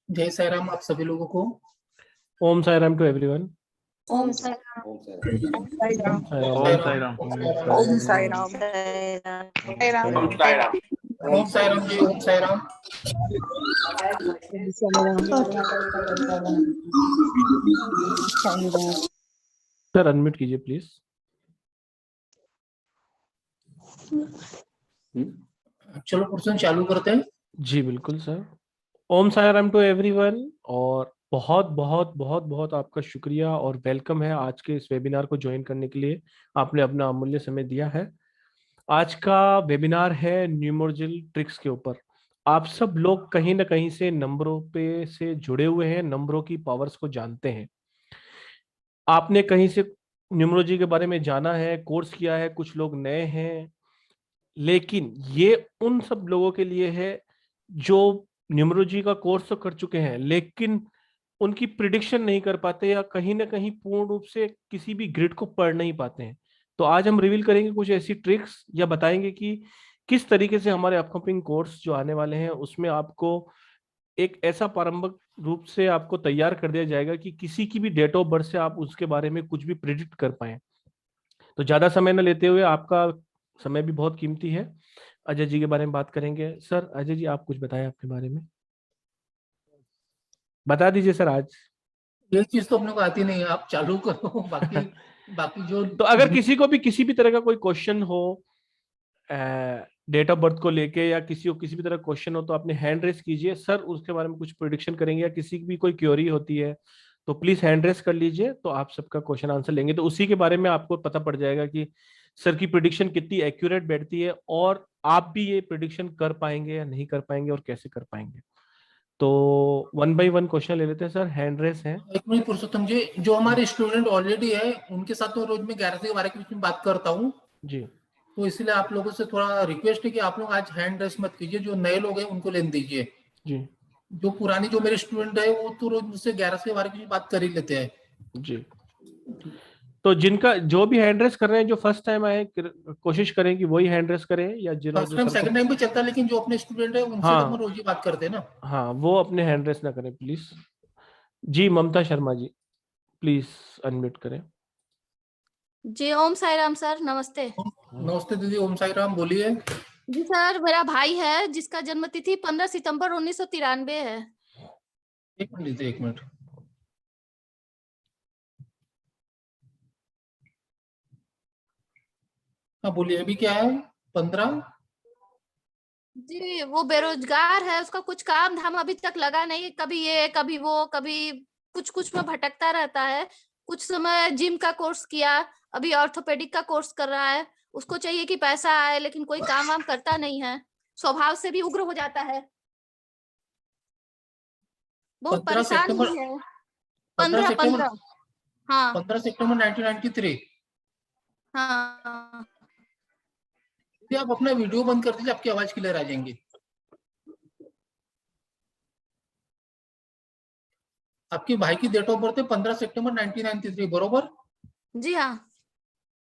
जय साई राम आप सभी लोगों को। Om Sai Ram to everyone. Om Sai Ram. Om Sai Ram. Om Sai Ram. Om Sai Ram. Om Sai Ram. Om Sai Ram ji. Om Sai Ram. Sir unmute कीजिए प्लीज। चलो पर्सन चालू करते हैं। जी बिल्कुल sir. Om Sai Ram to everyone और बहुत बहुत बहुत बहुत आपका शुक्रिया और वेलकम है आज के इस वेबिनार को ज्वाइन करने के लिए। आपने अपना अमूल्य समय दिया है। आज का वेबिनार है न्यूमरोलॉजिकल ट्रिक्स के ऊपर। आप सब लोग कहीं ना कहीं से नंबरों पे से जुड़े हुए हैं, नंबरों की पावर्स को जानते हैं। आपने कहीं से न्यूमरोलॉजी के बारे में जाना है, कोर्स किया है, कुछ लोग नए हैं, लेकिन ये उन सब लोगों के लिए है जो न्यूमरोलॉजी का कोर्स तो कर चुके हैं लेकिन उनकी प्रिडिक्शन नहीं कर पाते या कहीं ना कहीं पूर्ण रूप से किसी भी ग्रिड को पढ़ नहीं पाते हैं। तो आज हम रिवील करेंगे कुछ ऐसी ट्रिक्स या बताएंगे कि किस तरीके से हमारे अपकमिंग कोर्स जो आने वाले हैं उसमें आपको एक ऐसा प्रारंभिक रूप से आपको तैयार कर दिया जाएगा कि किसी की भी डेट ऑफ बर्थ से आप उसके बारे में कुछ भी प्रिडिक्ट कर पाए। तो ज्यादा समय न लेते हुए, आपका समय भी बहुत कीमती है, अजय जी के बारे में बात करेंगे। सर अजय जी आप कुछ बताएं अपने बारे में, बता दीजिए सर। आज ये चीज तो अपने को आती नहीं है, आप चालू करो। बाकी बाकी जो तो अगर किसी को भी किसी भी तरह का कोई क्वेश्चन हो डेट ऑफ बर्थ को लेके या किसी को किसी भी तरह क्वेश्चन हो तो अपने हैंड रेस कीजिए, सर उसके बारे में कुछ प्रिडिक्शन करेंगे। या किसी की भी कोई क्वेरी होती है तो प्लीज हैंड रेस कर लीजिए, तो आप सबका क्वेश्चन आंसर लेंगे। तो उसी के बारे में आपको पता पड़ जाएगा कि सर की प्रिडिक्शन कितनी एक्यूरेट बैठती है और आप भी ये प्रिडिक्शन कर पाएंगे या नहीं कर पाएंगे और कैसे कर पाएंगे। तो वन बाय वन क्वेश्चन ले लेते हैं सर, हैंड रेस है। एक मिनट पुरुषोत्तम जी, जो हमारे स्टूडेंट ऑलरेडी है उनके साथ तो रोज में 11 से 12 के बीच में बात करता हूँ, जी तो इसलिए आप लोगों से थोड़ा रिक्वेस्ट है कि आप लोग आज हैंड रेस मत कीजिए। जो नए लोग हैं उनको लेने दीजिए। जी जो पुरानी जो मेरे स्टूडेंट है वो तो रोज मुझसे 11 से 12 के बीच बात कर ही लेते हैं। जी। तो जिनका जो भी हैंड रेस कर रहे हैं, जो फर्स्ट टाइम आए, कोशिश करें कि वही हैंड रेस करें, या फर्स्ट टाइम सेकंड टाइम भी चलता है, लेकिन जो अपने स्टूडेंट है उनसे तो हम हाँ रोज ही बात करते हैं ना। हाँ वो अपने हैंड रेस ना करें प्लीज। जी ममता शर्मा जी प्लीज अनम्यूट करें। जी ओम साई राम सर, नमस्ते। नमस्ते दीदी। ओम साई राम, बोलिए। जी सर, मेरा भाई है जिसका जन्म तिथि 15 सितंबर 1993 है। एक मिनट दीदी, एक मिनट। हाँ बोलिए, अभी क्या है? 15। जी वो बेरोजगार है, उसका कुछ काम धाम अभी तक लगा नहीं। कभी ये कभी वो, कभी कुछ कुछ में भटकता रहता है। कुछ समय जिम का कोर्स किया, अभी ऑर्थोपेडिक का कोर्स कर रहा है। उसको चाहिए कि पैसा आए, लेकिन कोई काम वाम करता नहीं है। स्वभाव से भी उग्र हो जाता है, बहुत 15 परेशान सितंबर भी है। 15 सितंबर 15 हाँ 15 सितंबर 1993। हाँ। यदि आप अपना वीडियो बंद कर दीजिए, आपकी आवाज क्लियर आ जाएंगी। आपके भाई की डेट ऑफ बर्थ है 15 सितंबर 1993, बरोबर? जी हाँ।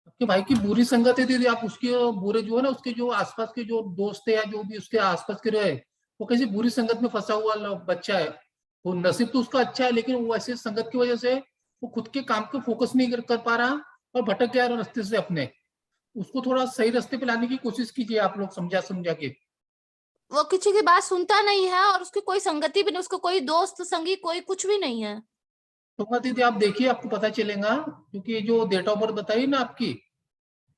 आपके भाई की बुरी संगत है दीदी। आप उसके बुरे जो है ना, उसके जो आसपास के जो दोस्त है या जो भी उसके आसपास के रहे, वो किसी बुरी संगत में फंसा हुआ बच्चा है। वो नसीब तो उसका अच्छा है, लेकिन वो ऐसे संगत की वजह से वो खुद के काम को फोकस नहीं कर पा रहा और भटक गया रास्ते से अपने। उसको थोड़ा सही रास्ते पे लाने की कोशिश कीजिए आप लोग, समझा समझा के। वो किसी की बात सुनता नहीं है और उसकी कोई संगति भी नहीं, उसको कोई दोस्त संगी कोई कुछ भी नहीं है। तो दीदी आप देखिए, आपको पता चलेगा। क्योंकि जो डेट ऑफ बर्थ बताई ना आपकी,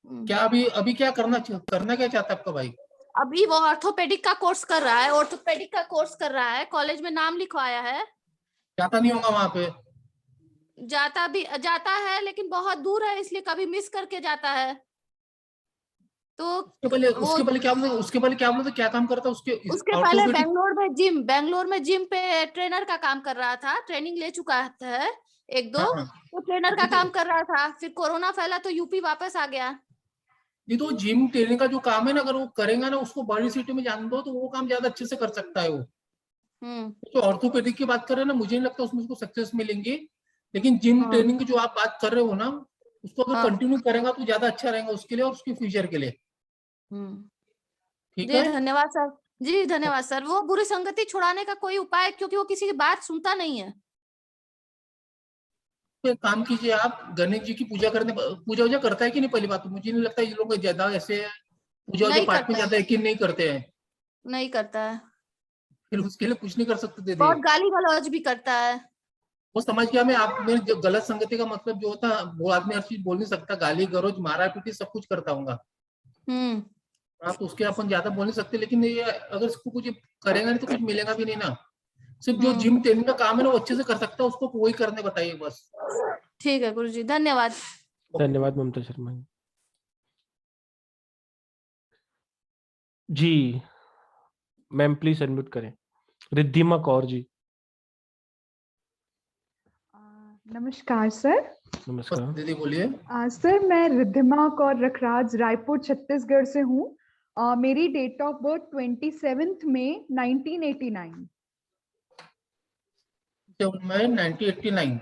क्या अभी अभी क्या करना क्या चाहता है आपका भाई? अभी वो ऑर्थोपेडिक का कोर्स कर रहा है, ऑर्थोपेडिक का कोर्स कर रहा है, कॉलेज में नाम लिखवाया है। जाता नहीं होगा वहां पे? जाता है लेकिन बहुत दूर है, इसलिए कभी मिस करके जाता है। तो उसके पहले क्या बोलते, क्या काम करता उसके? उसके पहले बेंगलोर में जिम पे ट्रेनर का काम कर रहा था। ट्रेनिंग ले चुका है एक दो। हाँ। तो ट्रेनर का काम कर रहा था, फिर कोरोना फैला तो यूपी वापस आ गया। ये तो जिम ट्रेनिंग का जो काम है ना, अगर वो करेगा ना, उसको बड़ी सिटी में जान दो तो वो काम ज्यादा अच्छे से कर सकता है वो। तो ऑर्थोपेडिक की बात कर रहे हैं ना, मुझे नहीं लगता उसमें उसको सक्सेस मिलेंगी। लेकिन जिम ट्रेनिंग की जो आप बात कर रहे हो ना, उसको अगर कंटिन्यू करेगा तो ज्यादा अच्छा रहेगा उसके लिए और उसके फ्यूचर के लिए। ठीक जी है। धन्यवाद सर। जी धन्यवाद सर। वो बुरी संगति छुड़ाने का कोई उपाय, क्योंकि वो किसी की बात सुनता नहीं है। तो एक काम कीजिए, आप गणेश जी की पूजा वूजा करता है कि नहीं? पहली बात तो मुझे नहीं लगता ये लोग ज्यादा ऐसे पूजा वूजा नहीं पाठ में करता है, ज्यादा यकीन नहीं करते हैं। नहीं करता है। फिर उसके लिए कुछ नहीं कर सकते दीदी। बहुत गाली गलौज भी करता है। वो समझ गया मैं। आप में जो गलत संगति का मतलब जो होता है, वो आदमी हर चीज बोल नहीं सकता, गाली गलौज मारा पीटी सब कुछ करता हूँ। हम्म। हाँ, तो उसके अपन ज्यादा बोल नहीं सकते, लेकिन ये अगर इसको कुछ करेगा नहीं तो कुछ मिलेगा भी नहीं ना। सिर्फ जो जिम ट्रेनिंग का काम है ना वो अच्छे से कर सकता है, उसको वही करने बताइए बस। ठीक है गुरुजी, धन्यवाद। धन्यवाद ममता शर्मा जी। मैम प्लीज अनम्यूट करें। रिद्धिमा कौर जी। नमस्कार सर। नमस्कार। दीदी बोलिए। सर मैं रिद्धिमा कौर रखराज, रायपुर छत्तीसगढ़ से हूँ। मेरी डेट ऑफ बर्थ 27 मई 1989। मैं 1989।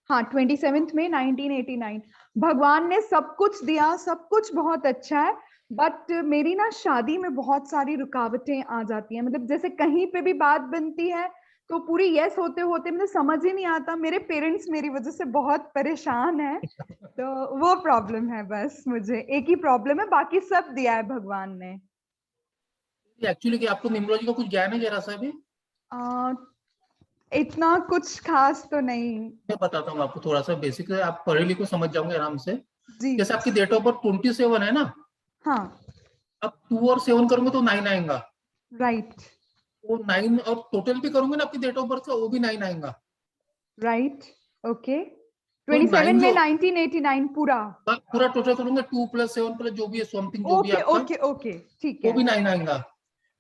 हाँ 27 मई 1989। भगवान ने सब कुछ दिया, सब कुछ बहुत अच्छा है, बट मेरी ना शादी में बहुत सारी रुकावटें आ जाती हैं। मतलब जैसे कहीं पे भी बात बनती है तो पूरी यस होते होते मुझे समझ ही नहीं आता। मेरे पेरेंट्स मेरी वजह से बहुत परेशान है, तो वो प्रॉब्लम है। बस मुझे एक ही प्रॉब्लम है, बाकी सब दिया है भगवान ने। एक्चुअली क्या आपको न्यूमरोलॉजी का कुछ ज्ञान है जरा सा भी? इतना कुछ खास तो नहीं। मैं बताता हूँ आपको थोड़ा सा बेसिक, आप पढ़े लिखो समझ जाओगे आराम से। जी। जैसे आपकी डेट ऑफ बर्थ 27 है ना, हाँ अब 2 और 7 करूंगे तो 9 आएगा। राइट। वो 9 और टोटल भी करूंगे ना आपकी डेट ऑफ बर्थ का, वो भी 9 आएगा। Right okay. तो 27 9 में जो 1989 पूरा। पूरा टोटल करूंगे 2 + 7 + जो भी है समथिंग जो भी है ओके आपका, ओके ओके ठीक वो है। भी 9 आएगा।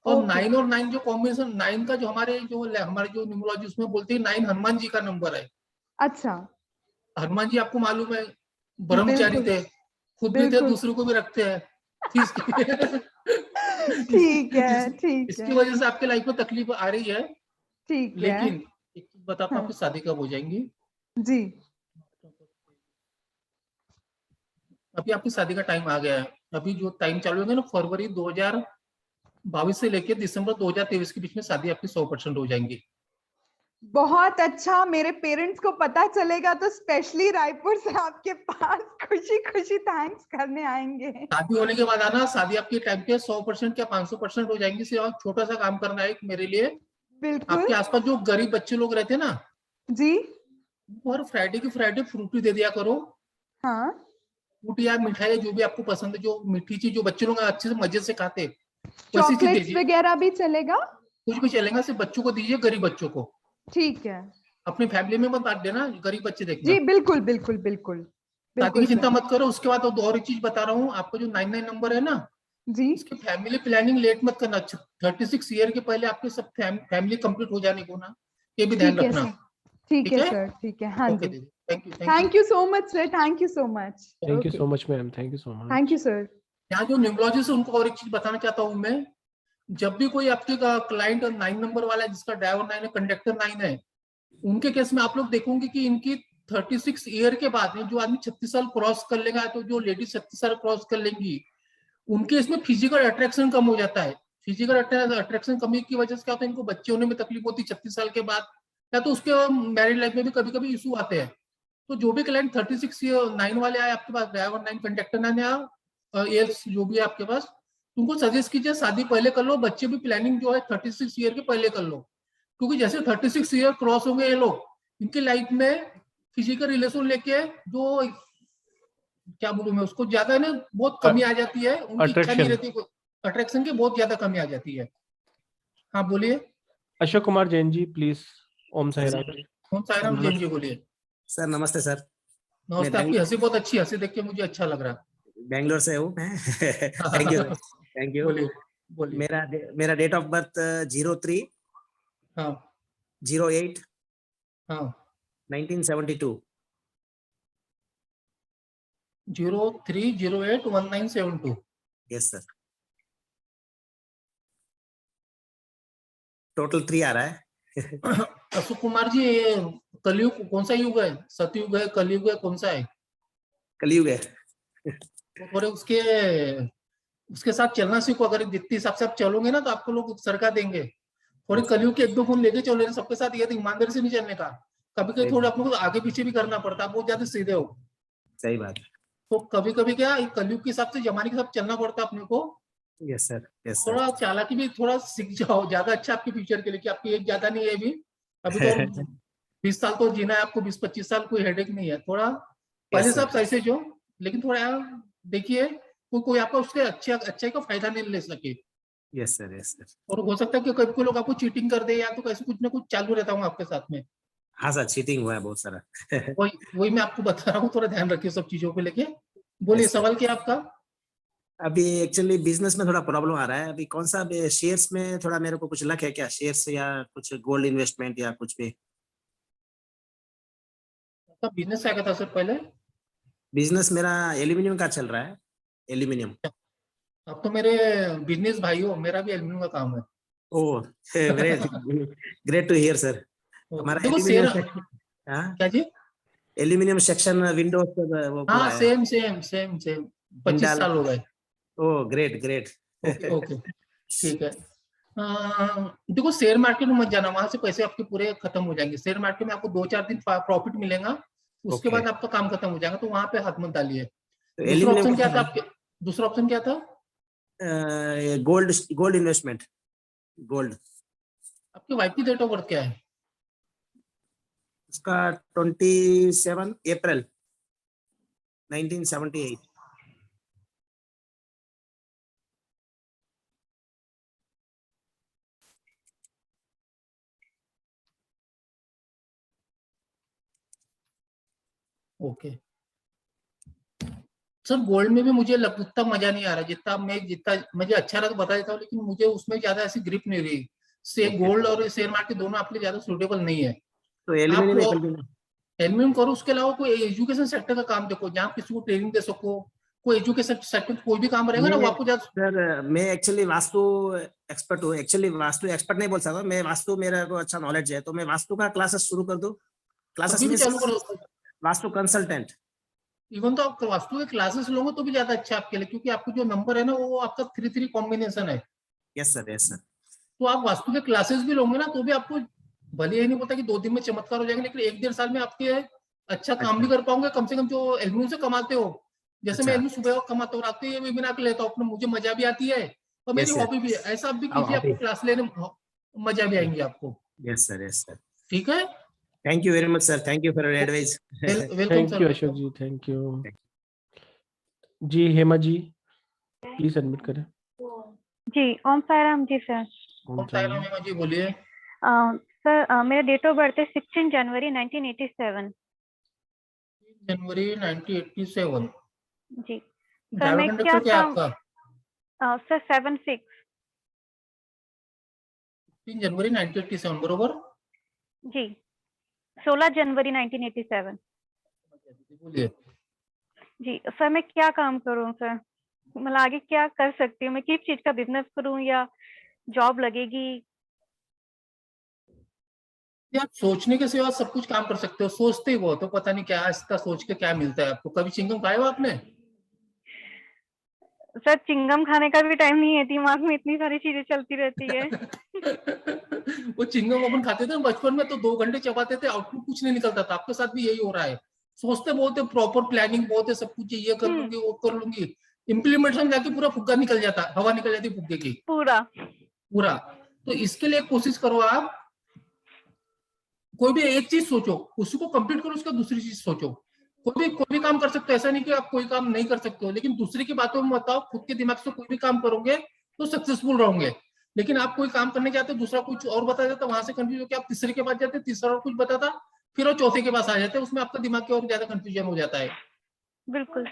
और ओके 9 और 9 जो कॉम्बिनेशन, 9 का जो हमारे जो न्यूमरोलॉजी उसमें बोलते हैं 9 हनुमान जी का नंबर है। अच्छा। हनुमान जी आपको मालूम है ब्रह्मचारी बिल्कुल थे, खुद भी थे, बिल्कुल। दूसरों को भी रखते हैं। तो ठीक है ठीक इसकी है वजह से आपके लाइफ में तकलीफ आ रही है। ठीक है। लेकिन एक चीज बताता हूँ, हाँ आपकी शादी कब हो जाएंगी। जी। अभी आपकी शादी का टाइम आ गया है। अभी जो टाइम चालू होगा ना, फरवरी 2022 से लेकर दिसंबर 2023 के बीच में शादी आपकी 100% हो जाएंगी। बहुत अच्छा। मेरे पेरेंट्स को पता चलेगा तो स्पेशली रायपुर से आपके पास खुशी खुशी थैंक्स करने आएंगे। शादी होने के बाद आना, शादी आपके टाइम पे 100% या 500% हो जाएंगी। सिर्फ आप छोटा सा काम करना है मेरे लिए। बिल्कुल। आपके आसपास जो गरीब बच्चे लोग रहते हैं ना, जी। हर फ्राइडे की फ्राइडे फ्रूटी दे दिया करो। हाँ। फ्रूटी या मिठाई जो भी आपको पसंद है, जो मीठी चीज जो बच्चे लोग अच्छे से मजे से खाते, वैसी चीज चॉकलेट्स दीजिए। वगैरह भी चलेगा? कुछ भी चलेगा, सिर्फ बच्चों को दीजिए, गरीब बच्चों को। ठीक है। अपनी फैमिली में मत बांट देना, गरीब बच्चे देखना। जी बिल्कुल बिल्कुल बिल्कुल शादी बिल्कुल की चिंता सर। मत करो। उसके बाद और एक चीज बता रहा हूँ आपको, जो 99 नंबर है ना, जी इसकी फैमिली प्लानिंग लेट मत करना। 36 ईयर के पहले आपके सब फैमिली कंप्लीट हो जाने को ना, ये भी ध्यान ठीक है रखना। सर। ठीक ठीक है है, सर ठीक है। हाँ ओके जी। दीदी, thank you thank you so much sir, thank you so much. Thank you okay so much ma'am, thank you so thank much. You sir. यहाँ जो न्यूमरोलॉजी से उनको और एक चीज बताना चाहता हूँ मैं। जब भी कोई आपके क्लाइंट 9 नंबर वाला है, जिसका ड्राइवर 9 है, कंडक्टर 9 है, उनके केस में आप लोग देखोगे कि इनकी 36 ईयर के बाद में जो आदमी 36 साल क्रॉस कर लेगा, तो जो लेडीज 36 साल क्रॉस कर लेंगी, उनके इसमें फिजिकल अट्रैक्शन कम हो जाता है। फिजिकल अट्रैक्शन कमी की वजह से क्या होता है, इनको बच्चे होने में तकलीफ होती है 36 साल के बाद, या तो उसके मैरिड लाइफ में भी कभी कभी इशू आते हैं। तो जो भी क्लाइंट 36 9 वाले आए आपके पास, ड्राइवर 9, कंडक्टर 9 या एल्स जो भी है आपके पास, तुमको सजेस्ट कीजिए शादी पहले कर लो। बच्चे भी प्लानिंग जो है 36 ईयर के पहले कर लो, क्योंकि जैसे 36 ईयर क्रॉस होंगे ये लोग, इनकी लाइफ में फिजिकल रिलेशन लेके जो क्या बोलूं मैं उसको, ज्यादा ना बहुत कमी आ जाती है, उनकी इच्छा नहीं अट्रैक्शन। रहती, अट्रैक्शन की बहुत ज्यादा कमी आ जाती है। हाँ बोलिए। अशोक कुमार जैन जी प्लीज। ओम साई राम। कौन साईराम जैन जी बोलिए। सर नमस्ते सर। मैं नमस्ते। आपकी हंसी बहुत अच्छी, हंसी देख के मुझे अच्छा लग रहा बेंगलोर से हूँ मैं। थैंक यू है। Thank you. बोलिए बोलिए। मेरा डेट ऑफ बर्थ 03/08/1972। हाँ हाँ 03/08/1972। Yes sir. टोटल 3 आ रहा है। अशोक कुमार जी, ये कलयुग कौन सा युग है? सतयुग है, कलयुग है, कौन सा है? कलयुग है। तो थोड़े उसके उसके साथ चलना सीखो। अगर जितने हिसाब से आप चलोगे ना तो आपको लोग सरका देंगे। थोड़ी कलयुग के 1-2 गुण लेके चलो, सबके साथ ये तो ईमानदारी से नहीं चलने का। कभी कभी सही थोड़ा बात। अपने को आगे पीछे भी करना पड़ता है, आप बहुत ज्यादा सीधे हो। सही बात। तो कभी कभी क्या कलयुग के हिसाब से, जमाने के हिसाब से चलना पड़ता है अपने को। Yes sir, yes sir. थोड़ा चालाकी भी थोड़ा सीख जाओ, ज्यादा अच्छा आपके फ्यूचर के लिए, कि आपकी एज ज्यादा नहीं है अभी। अभी तो और 20 साल तो जीना है आपको, 20-25 साल, कोई हेडेक नहीं है। थोड़ा पहले से आप ऐसे जो, लेकिन थोड़ा देखिए कोई आपका उसके अच्छे का फायदा नहीं ले सके। Yes sir, yes sir. और हो सकता है कि कभी कोई लोग आपको चीटिंग कर दे, या तो कैसे कुछ ना कुछ चालू रहता हूँ आपके साथ में। हाँ सर, चीटिंग हुआ है बहुत सारा। वही मैं आपको बता रहा हूँ, थोड़ा ध्यान रखिए सब चीजों को लेके। बोलिए, Yes, sir. सवाल क्या आपका? अभी एक्चुअली बिजनेस में थोड़ा प्रॉब्लम आ रहा है। अभी कौन सा शेयर्स में थोड़ा मेरे को कुछ लक है क्या, शेयर्स या कुछ गोल्ड इन्वेस्टमेंट या कुछ भी? आपका बिजनेस क्या था सर पहले? बिजनेस मेरा एल्यूमिनियम का चल रहा है, एल्यूमिनियम। आप तो मेरे बिजनेस भाई हो, मेरा भी एल्यूमिनियम का काम है। Oh, great, great to hear sir. हमारा देखो शेयर, एल्यूमिनियम सेक्शन, हाँ, क्या जी? एल्यूमिनियम सेक्शन विंडोज वो पूरा हाँ, है। Same same same same. 25 Jindal. साल हो गए। ओह, ग्रेट ग्रेट। ओके ओके, ठीक है। देखो शेयर मार्केट में मत जाना, वहां से पैसे आपके पूरे खत्म हो जाएंगे। शेयर मार्केट में आपको 2-4 दिन प्रॉफिट मिलेगा, उसके ओके, बाद आपका काम खत्म हो जाएगा, तो वहां पे हाथ मत डालिए। तो दूसरा एल्यूमिनियम ऑप्शन क्या था का आपके? दूसरा ऑप्शन क्या था? Gold, gold investment, gold. आपकी वाइफ की डेट ऑफ बर्थ क्या है? उसका 27 अप्रैल 1978। ओके सर, गोल्ड में भी मुझे उतना मजा नहीं आ रहा, जितना मुझे अच्छा लगा बता देता हूँ, लेकिन मुझे उसमें ज्यादा ऐसी ग्रिप नहीं रही। से ओके, गोल्ड और शेयर मार्केट दोनों आपके लिए ज्यादा सुटेबल नहीं है। तो आप एल्यूमिनियम कंटिन्यू। एलएमएम करो, उसके अलावा कोई एजुकेशन सेक्टर का काम देखो, जहाँ किसी को ट्रेनिंग दे सको। कोई एजुकेशन सेक्टर कोई भी काम रहेगा ना, वो मैं आपको ज्यादा। सर, मैं एक्चुअली वास्तु एक्सपर्ट हूँ। एक्चुअली वास्तु एक्सपर्ट नहीं बोल सकता मैं, वास्तु मेरा को अच्छा नॉलेज है, तो मैं वास्तु का क्लासेस शुरू कर दूं। क्लासेस कभी भी में चालू करो। वास्तु कंसल्टेंट। इवन तो आप वास्तु के क्लासेस लोगे तो भी ज्यादा अच्छा है आपके लिए, क्योंकि आपको जो नंबर है ना, वो आपका 3-3 कॉम्बिनेशन है। Yes sir, yes sir. तो आप वास्तु के क्लासेस भी लोगे ना, तो भी आपको, भले ये नहीं बोलता कि 2 दिन में चमत्कार हो जाएंगे, लेकिन 1-1.5 साल में आपके अच्छा काम भी अच्छा, कर पाओगे। कम से कम जो एल्यूमिनियम से कमाते हो, जैसे मैं अच्छा। एल्यूमिनियम सुबह कमाता हूँ, रात को ये वेबिनार के लेता हूँ अपने, मुझे मजा भी आती है और मेरी यस सर। हॉबी भी है। ऐसा आप भी अब कीजिए, आपको क्लास लेने में मजा भी आएंगी आपको। Yes sir, yes sir. ठीक है, thank you very much sir, thank you for your okay, advice. Welcome thank sir, you Ashok ji, thank you जी। हेमा जी प्लीज सबमिट करें। जी, ओम साई राम जी सर। ओम कौन सा साई नाम राम। है जी, बोलिए। सर मेरा डेट ऑफ बर्थ है 16 जनवरी 1987। जनवरी 1987। जी सर, ड्राइवर मैं क्या कंडक्टर क्या है काम, आपका? सर 76। 3 जनवरी 1987 बरोबर। जी, 16 जनवरी 1987। बोलिए। जी सर, मैं क्या काम करूं सर, मतलब आगे क्या कर सकती हूँ मैं, किस चीज का बिजनेस करूं या जॉब लगेगी? ये आप सोचने के सिवा सब कुछ काम कर सकते हो, सोचते ही बहुत हो, पता नहीं क्या इसका सोच के क्या मिलता है आपको। कभी चिंगम खाए हो आपने? सर चिंगम खाने का भी टाइम नहीं है, दिमाग में इतनी सारी चीजें चलती रहती है। वो चिंगम अपन खाते थे ना बचपन में, तो 2 घंटे चबाते थे, आउटपुट कुछ नहीं निकलता था। आपके साथ भी यही हो रहा है। सोचते बहुत है, प्रॉपर प्लानिंग बहुत है, सब कुछ ये कर हम्म, लूंगी वो कर लूंगी, इम्प्लीमेंटेशन जाके पूरा फुग्गा निकल जाता, हवा निकल जाती फुग्गे की पूरा। पूरा। तो इसके लिए कोशिश करो आप, कोई भी एक चीज सोचो, उसको कंप्लीट करो, उसका दूसरी चीज सोचो। कोई भी काम कर सकते हो, ऐसा नहीं कि आप कोई काम नहीं कर सकते हो, लेकिन दूसरे की बातों में बताओ, खुद के दिमाग से कोई भी काम करोगे तो सक्सेसफुल रहोगे। लेकिन आप कोई काम करने जाते हो, दूसरा कुछ और बता देता, वहां से कंफ्यूज होकर आप तीसरे के पास जाते, तीसरा और कुछ बताता, फिर वो चौथे के पास आ जाते, उसमें आपका दिमाग की और ज्यादा कंफ्यूजन हो जाता है। बिल्कुल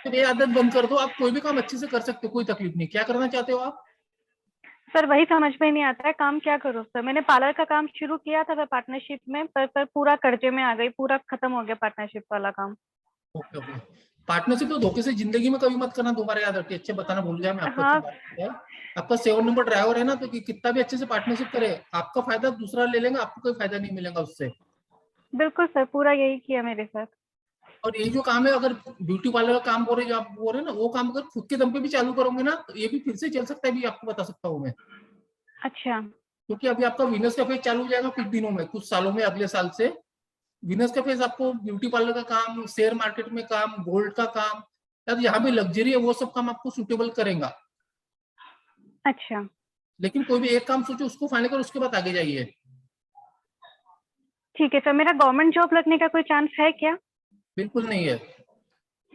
तो ये आदत बंद कर दो, आप कोई भी काम अच्छे से कर सकते हो, कोई तकलीफ नहीं। क्या करना चाहते हो आप? सर, वही समझ में नहीं आता है काम क्या करूँ सर। मैंने पार्लर का काम शुरू किया था पार्टनरशिप में, पर पूरा कर्जे में आ गई, पूरा खत्म हो गया पार्टनरशिप वाला काम। Okay okay. पार्टनरशिप तो धोखे से जिंदगी में कभी मत करना, दोबारा याद रखिए। अच्छे बताना भूल गया मैं आपको, अच्छी हाँ बात है। आपका 7 नंबर ड्राइवर है ना, तो कितना भी अच्छे से पार्टनरशिप करे, आपका फायदा दूसरा ले लेगा, आपको कोई फायदा नहीं मिलेगा उससे। बिल्कुल सर, पूरा यही किया मेरे साथ। और ये जो काम है, अगर ब्यूटी पार्लर का काम हो रहे जो आप बोल रहे हैं ना, वो काम अगर खुद के दम पे भी चालू करोगे ना, तो ये भी फिर से चल सकता है, भी आपको बता सकता हूँ मैं। अच्छा। क्योंकि अभी आपका वीनस का फेज चालू हो जाएगा कुछ दिनों में, कुछ सालों में, अगले साल से वीनस का फेज आपको ब्यूटी पार्लर का काम, शेयर मार्केट में काम, गोल्ड का काम, या तो यहाँ पे लग्जरी है, वो सब काम आपको सुटेबल करेगा। अच्छा। लेकिन कोई भी एक काम सोचो, उसको फाइनल करो, उसके बाद आगे जाइए। ठीक है सर, मेरा गवर्नमेंट जॉब लगने का कोई चांस है क्या? बिल्कुल नहीं है।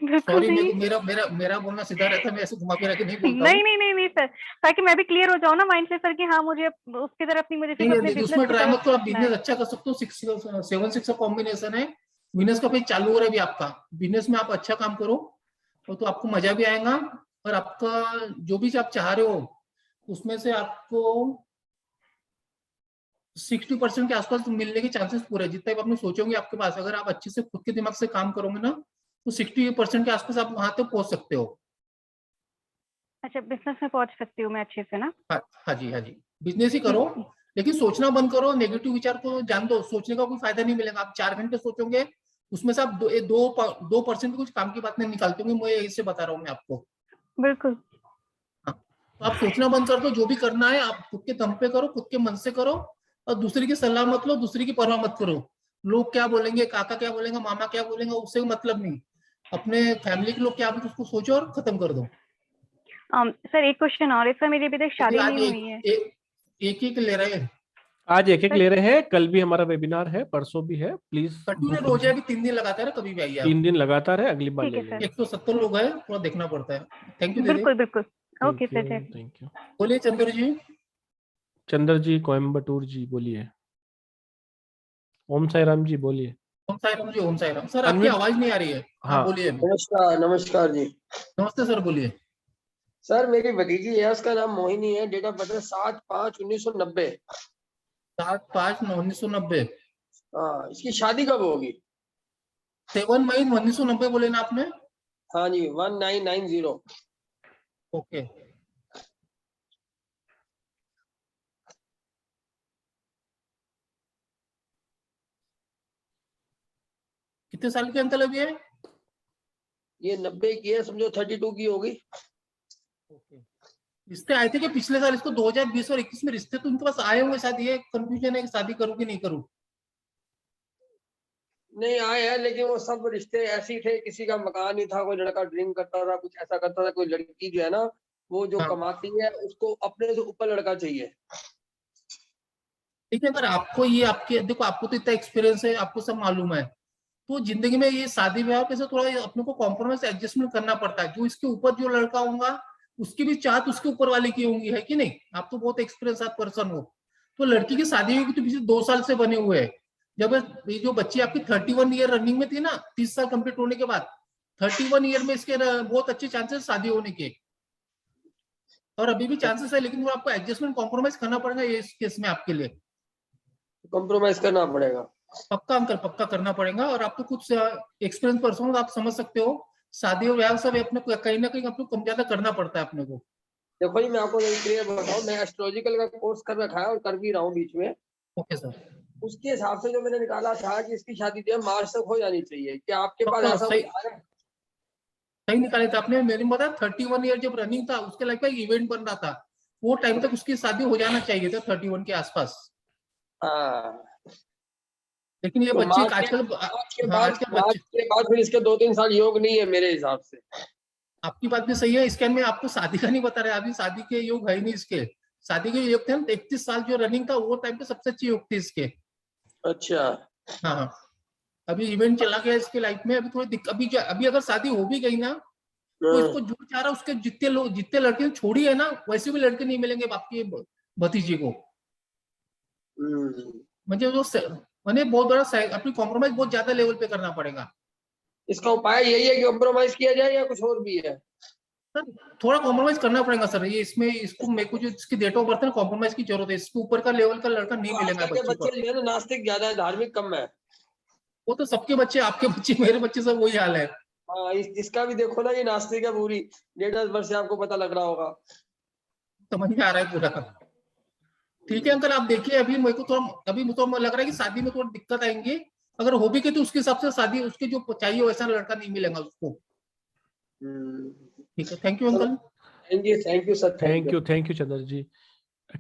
बिल्कुल सॉरी, नहीं। मेरा मेरा मेरा बोलना सीधा रहता है, मैं ऐसे घुमा फिरा के नहीं बोलता हूँ। नहीं नहीं नहीं नहीं सर, ताकि मैं भी क्लियर हो जाऊँ ना माइंड से सर कि हाँ मुझे उसकी तरफ नहीं, मुझे सिर्फ अपने बिजनेस उसमें की ट्राई तरफ मत करो, आप देखना बिजनेस है। अच्छा कर सकते हो। 7-6 का कॉम्बिनेशन है, बिजनेस का पेज चालू हो रहा है अभी आपका, बिजनेस में आप अच्छा काम करो, और तो आपको मजा भी आएगा, और आपका जो भी आप चाह रहे हो उसमें से आपको 60% के आसपास मिलने के चांसेस पूरे हैं। जितना भी आपने सोचोगे आपके पास, अगर आप अच्छे से खुद के दिमाग से काम करोगे ना, तो 60% के आसपास आप वहां तक पहुंच सकते हो। अच्छा, बिजनेस में पहुंच सकती हूँ मैं अच्छे से ना? हाँ जी, हाँ जी, बिजनेस ही करो, लेकिन सोचना बंद करो, नेगेटिव विचार को जान दो, सोचने का कोई फायदा नहीं मिलेगा। आप 4 घंटे सोचोगे, उसमें से आप 2% कुछ काम की बात नहीं निकालते होंगे, मैं इससे बता रहा हूँ मैं आपको। बिल्कुल। हाँ, तो आप सोचना बंद कर दो, जो भी करना है आप खुद के दम पे करो, खुद के मन से करो, और दूसरे की सलाह मत लो, दूसरे की परवाह मत करो। लोग क्या बोलेंगे, काका क्या बोलेंगे, मामा क्या बोलेंगे, उससे मतलब नहीं। अपने फैमिली के लोग क्या बोलते उसको सोचो और खत्म कर दो। सर एक क्वेश्चन और है सर, मेरी अभी तक शादी आज नहीं हुई है। एक ही ले रहे हैं, आज एक एक सर ले रहे हैं, कल भी हमारा वेबिनार है, परसों भी है, प्लीज कंटिन्यू रोज है, अभी 3 दिन लगातार है, कभी भी आइए आप। 3 दिन लगातार है, अगली बार ठीक ले है सर। लेंगे। 170 लोग हैं, थोड़ा देखना पड़ता है। थैंक यू दीदी। बिल्कुल बिल्कुल। ओके थैंक सर, यू, जय। Thank you. बोलिए चंद्र जी। चंद्र जी, कोयम्बटूर जी, बोलिए। ओम साई राम जी, बोलिए। ओम साई राम जी, ओम साई राम। सर आपकी अनम्यूट। आवाज नहीं आ रही है। हाँ हाँ, बोलिए अभी। नमस्कार नमस्कार जी। नमस्ते सर, बोलिए। सर मेरी भतीजी है, उसका नाम मोहिनी है, डेट ऑफ बर्थ है 7/5/1990। 7/5/1990। हाँ, इसकी शादी कब होगी? 7 मई 1990 बोले ना आपने? हाँ जी, 1990। ओके, कितने साल के अंकल अभी है? ये 90 की है, समझो 32 की होगी। ओके, रिश्ते आए थे कि पिछले साल? इसको 2020 और 21 में रिश्ते तो इनके पास आए होंगे शायद, ये कंफ्यूजन है कि शादी करूं कि नहीं करूं। नहीं आए हैं, लेकिन वो सब रिश्ते ऐसे ही थे, किसी का मकान नहीं था, कोई लड़का ड्रिंक करता था, कुछ ऐसा करता था, कोई लड़की जो है ना वो जो हाँ, कमाती है उसको अपने से ऊपर लड़का चाहिए। देखिए अगर आपको ये आपके देखो, आपको तो इतना एक्सपीरियंस है, आपको सब मालूम है, तो जिंदगी में ये शादी ब्याह पे से थोड़ा अपने को कॉम्प्रोमाइज एडजस्टमेंट करना पड़ता है। जो इसके ऊपर जो लड़का होगा, उसकी भी चाहत उसके ऊपर वाले की होंगी, है कि नहीं? आप तो बहुत एक्सपीरियंस आप पर्सन हो। तो लड़की की शादी होगी तो पिछले 2 साल से बने हुए है। जब ये जो बच्ची आपकी 31 ईयर रनिंग में थी ना, 30 साल कंप्लीट होने के बाद 31 ईयर में इसके बहुत अच्छे चांसेस शादी होने के, और अभी भी चांसेस है, लेकिन वो आपको एडजस्टमेंट कॉम्प्रोमाइज करना पड़ेगा ये इस केस में आपके लिए। कॉम्प्रोमाइज करना पड़ेगा। पक्का अंकल, पक्का करना पड़ेगा। और आपको कुछ एक्सपीरियंस पर्सन हो, आप समझ सकते हो, शादी और ब्याह सब अपने को कहीं ना कहीं अपने कम ज्यादा करना पड़ता है अपने को। देखो जी, मैं आपको क्लियर बताऊं, मैं एस्ट्रोलॉजिकल का कोर्स कर रखा है और कर भी रहा हूँ बीच में। ओके सर, उसके हिसाब से जो मैंने निकाला था कि इसकी शादी जो है मार्च तक हो जानी चाहिए। क्या आपके पास पक्का ऐसा सही कुछ आया? सही निकाले थे आपने। मेरे बताया 31 ईयर जब रनिंग था, उसके लाइफ का इवेंट बन रहा था, वो टाइम तक उसकी शादी हो जाना चाहिए था 31 के आसपास। हाँ, लेकिन ये तो बच्चे आजकल, हाँ आजकल बच्चे, मार्च के बाद फिर इसके 2-3 साल योग नहीं है मेरे हिसाब से। आपकी बात भी सही है। इसके में आपको शादी का नहीं बता रहे, अभी शादी के योग है नहीं इसके। शादी के योग थे ना, 31 साल जो रनिंग था, वो टाइम पे सबसे अच्छी योग थी इसके। अच्छा। हाँ हाँ, अभी इवेंट चला गया इसके लाइफ में, अभी थोड़ी दिक्कत, अभी अगर शादी हो भी गई ना, तो इसको जो चाह रहा उसके जितने लोग, जितने लड़के छोड़ी है ना, वैसे भी लड़के नहीं मिलेंगे आपकी भतीजी को। म्हणजे जो मैंने बहुत बड़ा अपनी कॉम्प्रोमाइज बहुत ज्यादा लेवल पे करना पड़ेगा। इसका उपाय यही है कि कॉम्प्रोमाइज किया जाए या कुछ और भी है? सर थोड़ा कॉम्प्रोमाइज करना पड़ेगा सर, ये इसमें इसको मेरे को जो इसकी डेट ऑफ बर्थ है कॉम्प्रोमाइज की जरूरत है। इसके ऊपर का लेवल का लड़का नहीं मिलेगा आजकल के बच्चे को। बच्चे जो है ना नास्तिक ज्यादा है, धार्मिक कम है। वो तो सबके बच्चे, आपके बच्चे, मेरे बच्चे, सब वही हाल है। हाँ, इसका भी देखो ना, ये नास्तिक है पूरी। डेट ऑफ बर्थ से आपको पता लग रहा होगा। समझ में आ रहा है पूरा। ठीक है अंकल, आप देखिए, अभी मेरे को थोड़ा, अभी तो लग रहा है कि शादी में थोड़ी दिक्कत आएंगी, अगर हो भी गई तो उसके हिसाब से शादी उसके जो चाहिए वैसा लड़का नहीं मिलेगा उसको। ठीक है, thank you uncle. Thank you sir, thank you Chandra ji.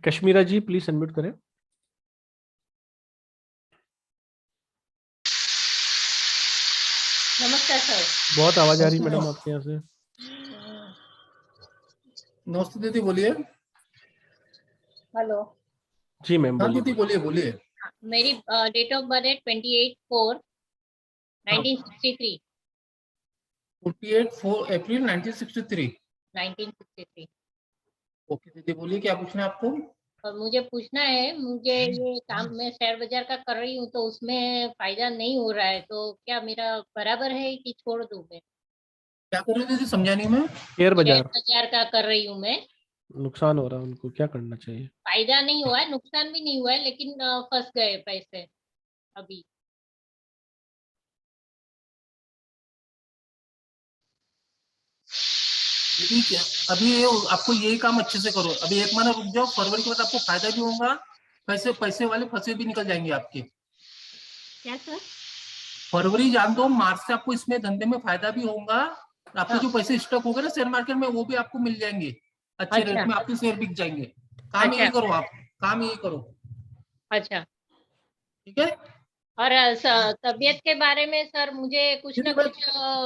Kashmira ji please unmute करें। नमस्कार सर। बहुत आवाज आ रही मैडम आपके यहाँ से। नमस्ते दीदी, बोलिए। हेलो। जी मैम हाँ बोलिए। दीदी बोलिए बोलिए। मेरी डेट ऑफ बर्थ है 28/4/1963। 48 अप्रैल 1963। 1963। ओके दीदी बोलिए, क्या पूछना है आपको? और मुझे पूछना है, मुझे ये काम मैं शेयर बाजार का कर रही हूँ तो उसमें फायदा नहीं हो रहा है, तो क्या मेरा बराबर है कि छोड़ दूँ मैं? क्या कर रही हो दीदी, समझा नहीं मैं। शेयर शेयर बाजार बाजार का कर रही हूँ मैं। नुकसान हो रहा है उनको, क्या करना चाहिए? फायदा नहीं हुआ है, नुकसान भी नहीं हुआ है, लेकिन फंस गए पैसे अभी। दीदी क्या अभी ये आपको यही काम अच्छे से करो, अभी 1 महीना रुक जाओ, फरवरी के बाद आपको फायदा भी होगा, पैसे वाले फंसे भी निकल जाएंगे आपके। क्या सर? फरवरी जान दो, मार्च से आपको इसमें धंधे में फायदा भी होगा, आपके हाँ। जो पैसे स्टॉक हो गए ना शेयर मार्केट में वो भी आपको मिल जाएंगे अच्छे अच्छा। रेट में, आपके शेयर बिक जाएंगे। काम अच्छा। यही करो आप, काम यही करो, अच्छा। ठीक है। और तबीयत के बारे में सर मुझे कुछ ना दीदी मैं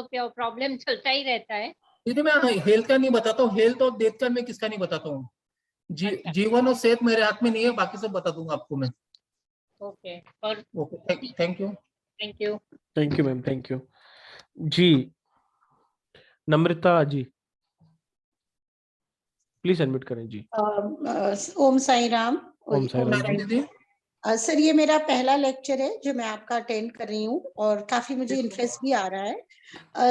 कुछ प्रॉब्लम चलता ही रहता है। दीदी मैं हेल्थ का नहीं बताता हूँ, हेल्थ और डेथ का मैं किसका नहीं बताता हूँ। अच्छा। जीवन और सेहत मेरे हाथ में नहीं है, बाकी सब बता दूंगा आपको मैं। ओके। और okay thank you. Thank you. Thank you ma'am, thank you जी। नम्रता जी प्लीज अनम्यूट करें जी। ओम साई राम। ओम साई राम जी। दीदी सर ये मेरा पहला लेक्चर है जो मैं आपका अटेंड कर रही हूँ और काफी मुझे इंटरेस्ट भी आ रहा है।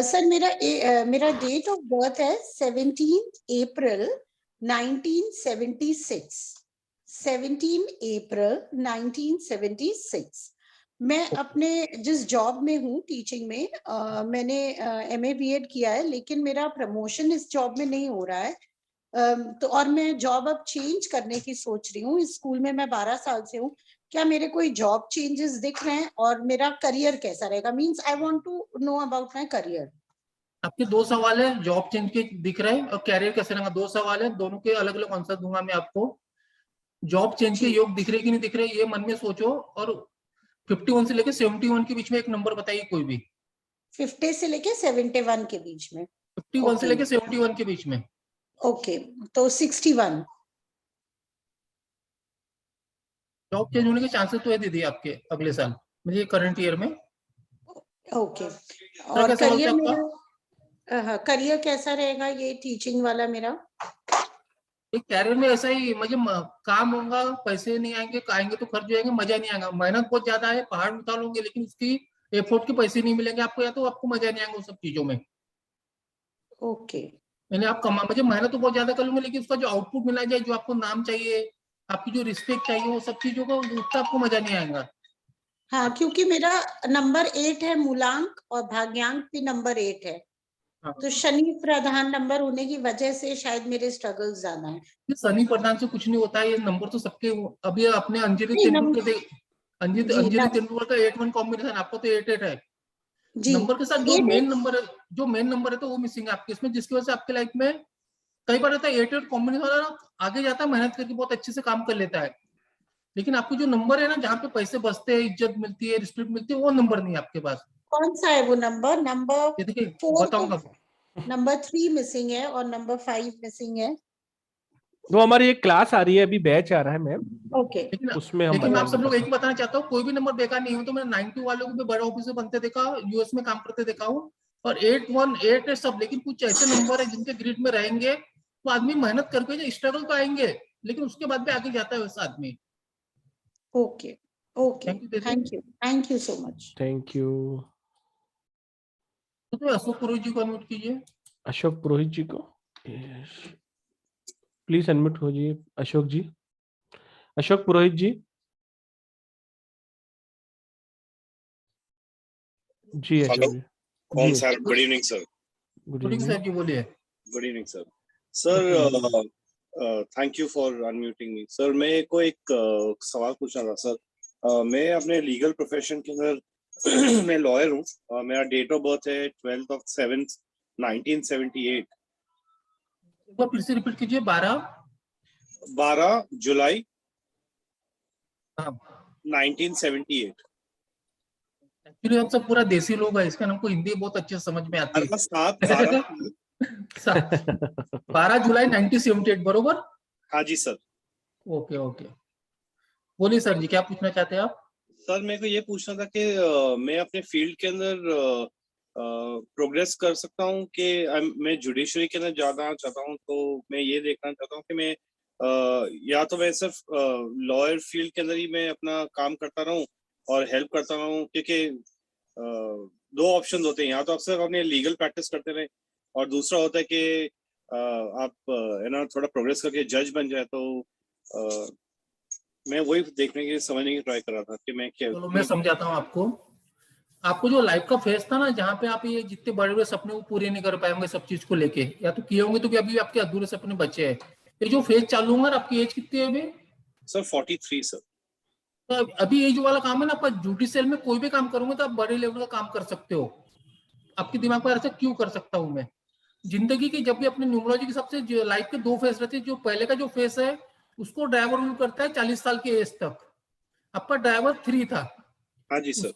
सर मेरा डेट ऑफ बर्थ है 17 अप्रैल 1976। 17 अप्रैल 1976। मैं अपने जिस जॉब में हूँ टीचिंग में, मैंने MA BEd किया है, लेकिन मेरा प्रमोशन इस जॉब में नहीं हो रहा है। तो और मैं जॉब अब चेंज करने की सोच रही हूँ। इस स्कूल में मैं 12 साल से हूँ। क्या मेरे कोई जॉब चेंजेस दिख रहे हैं और मेरा करियर कैसा रहेगा? Means I want to know about my career. आपके 2 सवाल है, जॉब चेंज के दिख रहे हैं और कैरियर कैसे रहेगा, 2 सवाल है, दोनों के अलग अलग आंसर दूंगा मैं आपको। जॉब चेंज के योग दिख रहे कि नहीं दिख रहे ये मन में सोचो, और 51 से लेके 71 के बीच में एक नंबर बताइए कोई भी। 50 से लेके 71 के बीच में। 51 से लेके 71 के बीच में। ओके, तो 61। जॉब चेंज होने के चांसेस तो है दीदी आपके अगले साल, मुझे करंट ईयर में। ओके। और क्या सवाल करियर था आपका? मेरा, करियर कैसा रहेगा ये टीचिंग वाला मेरा? एक कैरियर में ऐसा ही मुझे काम होगा, पैसे नहीं आएंगे, आएंगे तो खर्च जाएंगे, मजा नहीं आएगा, मेहनत बहुत ज्यादा है, पहाड़ उठा लोगे लेकिन उसकी एफोर्ट के पैसे नहीं मिलेंगे आपको, या तो आपको मजा नहीं आएगा उन सब चीजों में। ओके। यानी आप मुझे मेहनत तो बहुत ज्यादा कर लूंगे, लेकिन उसका जो आउटपुट मिला जाए, जो आपको नाम चाहिए, आपकी जो रिस्पेक्ट चाहिए, वो सब चीजों का उतना आपको मजा नहीं आएगा। हाँ, क्योंकि मेरा नंबर 8 है, मूलांक और भाग्यांक भी नंबर 8 है। हाँ। तो शनि प्रधान नंबर होने की वजह से शायद मेरे स्ट्रगल्स ज्यादा हैं। ये शनि प्रधान से कुछ नहीं होता है, ये नंबर तो सबके, अभी अपने अंजलि नहीं, तेंदुलकर का 8-1 कॉम्बिनेशन, आपका तो 8-8 है। जी नंबर के साथ जो 8 मेन नंबर है तो वो मिसिंग है आपके इसमें, जिसकी वजह से आपके लाइफ में कई बार रहता है 8-8 कॉम्बिनेशन वाला आगे जाता है, मेहनत करके बहुत अच्छे से काम कर लेता है, लेकिन आपको जो नंबर है ना, जहाँ पे पैसे बचते हैं, इज्जत मिलती है, रिस्पेक्ट मिलती है, वो नंबर नहीं है आपके पास। कौन सा है वो नंबर? नंबर ये देखिए 4 बताऊंगा। नंबर 3 मिसिंग है और नंबर 5 मिसिंग है। वो हमारी एक क्लास आ रही है, अभी बैच आ रहा है मैम, ओके। उसमें हम लेकिन मैं आप सब लोग बताएंगे। एक ही बताना चाहता हूँ, कोई भी नंबर बेकार नहीं हो, तो मैंने 92 वालों को भी बड़ा ऑफिसर बनते देखा, यूएस में काम करते देखा हूँ, और 8-1-8 सब, लेकिन कुछ ऐसे नंबर है जिनके ग्रिड में रहेंगे तो आदमी मेहनत करके जो स्ट्रगल तो आएंगे, लेकिन उसके बाद भी आगे जाता है वैसा आदमी। Okay. Okay, thank you so much. Thank you. तो अशोक पुरोहित जी को अनम्यूट कीजिए। अशोक पुरोहित जी को प्लीज अनम्यूट हो जाइए। अशोक जी, अशोक पुरोहित जी। जी Ashok ji. Om sir, good evening sir. Good good evening sir जी, बोलिए। Good evening sir. Sir thank you for unmuting me. Sir मेरे को एक सवाल पूछना था सर। मैं अपने लीगल प्रोफेशन के अंदर मैं लॉयर हूँ। मेरा डेट ऑफ बर्थ है 12/7 1978। एक बार फिर से रिपीट कीजिए। 12 जुलाई हाँ 1978। एक्चुअली हम सब पूरा देसी लोग हैं, इसका हमको हिंदी बहुत अच्छे से समझ में आती है। 12 जुलाई 1978 बरोबर। हाँ जी सर। ओके ओके, बोलिए सर जी, क्या पूछना चाहते हैं आप? सर मेरे को ये पूछना था कि मैं अपने फील्ड के अंदर प्रोग्रेस कर सकता हूँ कि मैं जुडिशरी के अंदर जाना चाहता हूँ, तो मैं ये देखना चाहता हूँ कि मैं या तो मैं सिर्फ लॉयर फील्ड के अंदर ही मैं अपना काम करता रहूँ और हेल्प करता रहूँ, क्योंकि दो ऑप्शन होते हैं, या तो आप सिर्फ अपने लीगल प्रैक्टिस करते रहें और दूसरा होता है कि आप है ना थोड़ा प्रोग्रेस करके जज बन जाए। तो मैं वही देखने की समझने की ट्राई कर रहा था कि मैं क्या। चलो मैं समझाता हूँ आपको। आपको जो लाइफ का फेज था ना, जहाँ पे आप ये जितने बड़े बड़े सपने को पूरे नहीं कर पाए होंगे सब चीज को लेके, या तो किए होंगे तो भी अभी आपके अधूरे सपने बचे हैं, ये जो फेज चालू होगा, आपकी एज कितनी है अभी? Sir 43 sir. तो अभी ये जो वाला काम है ना, आप जुडिशियल में कोई भी काम करोगे तो आप बड़े लेवल का काम कर सकते हो। आपके दिमाग पर ऐसा क्यों कर सकता हूँ मैं? जिंदगी की जब भी अपने न्यूमरोलॉजी के हिसाब से लाइफ के दो फेज रहते हैं। जो पहले का जो फेज है उसको ड्राइवर रूल करता है 40 साल की एज तक। आपका ड्राइवर 3 था। हाँ जी सर।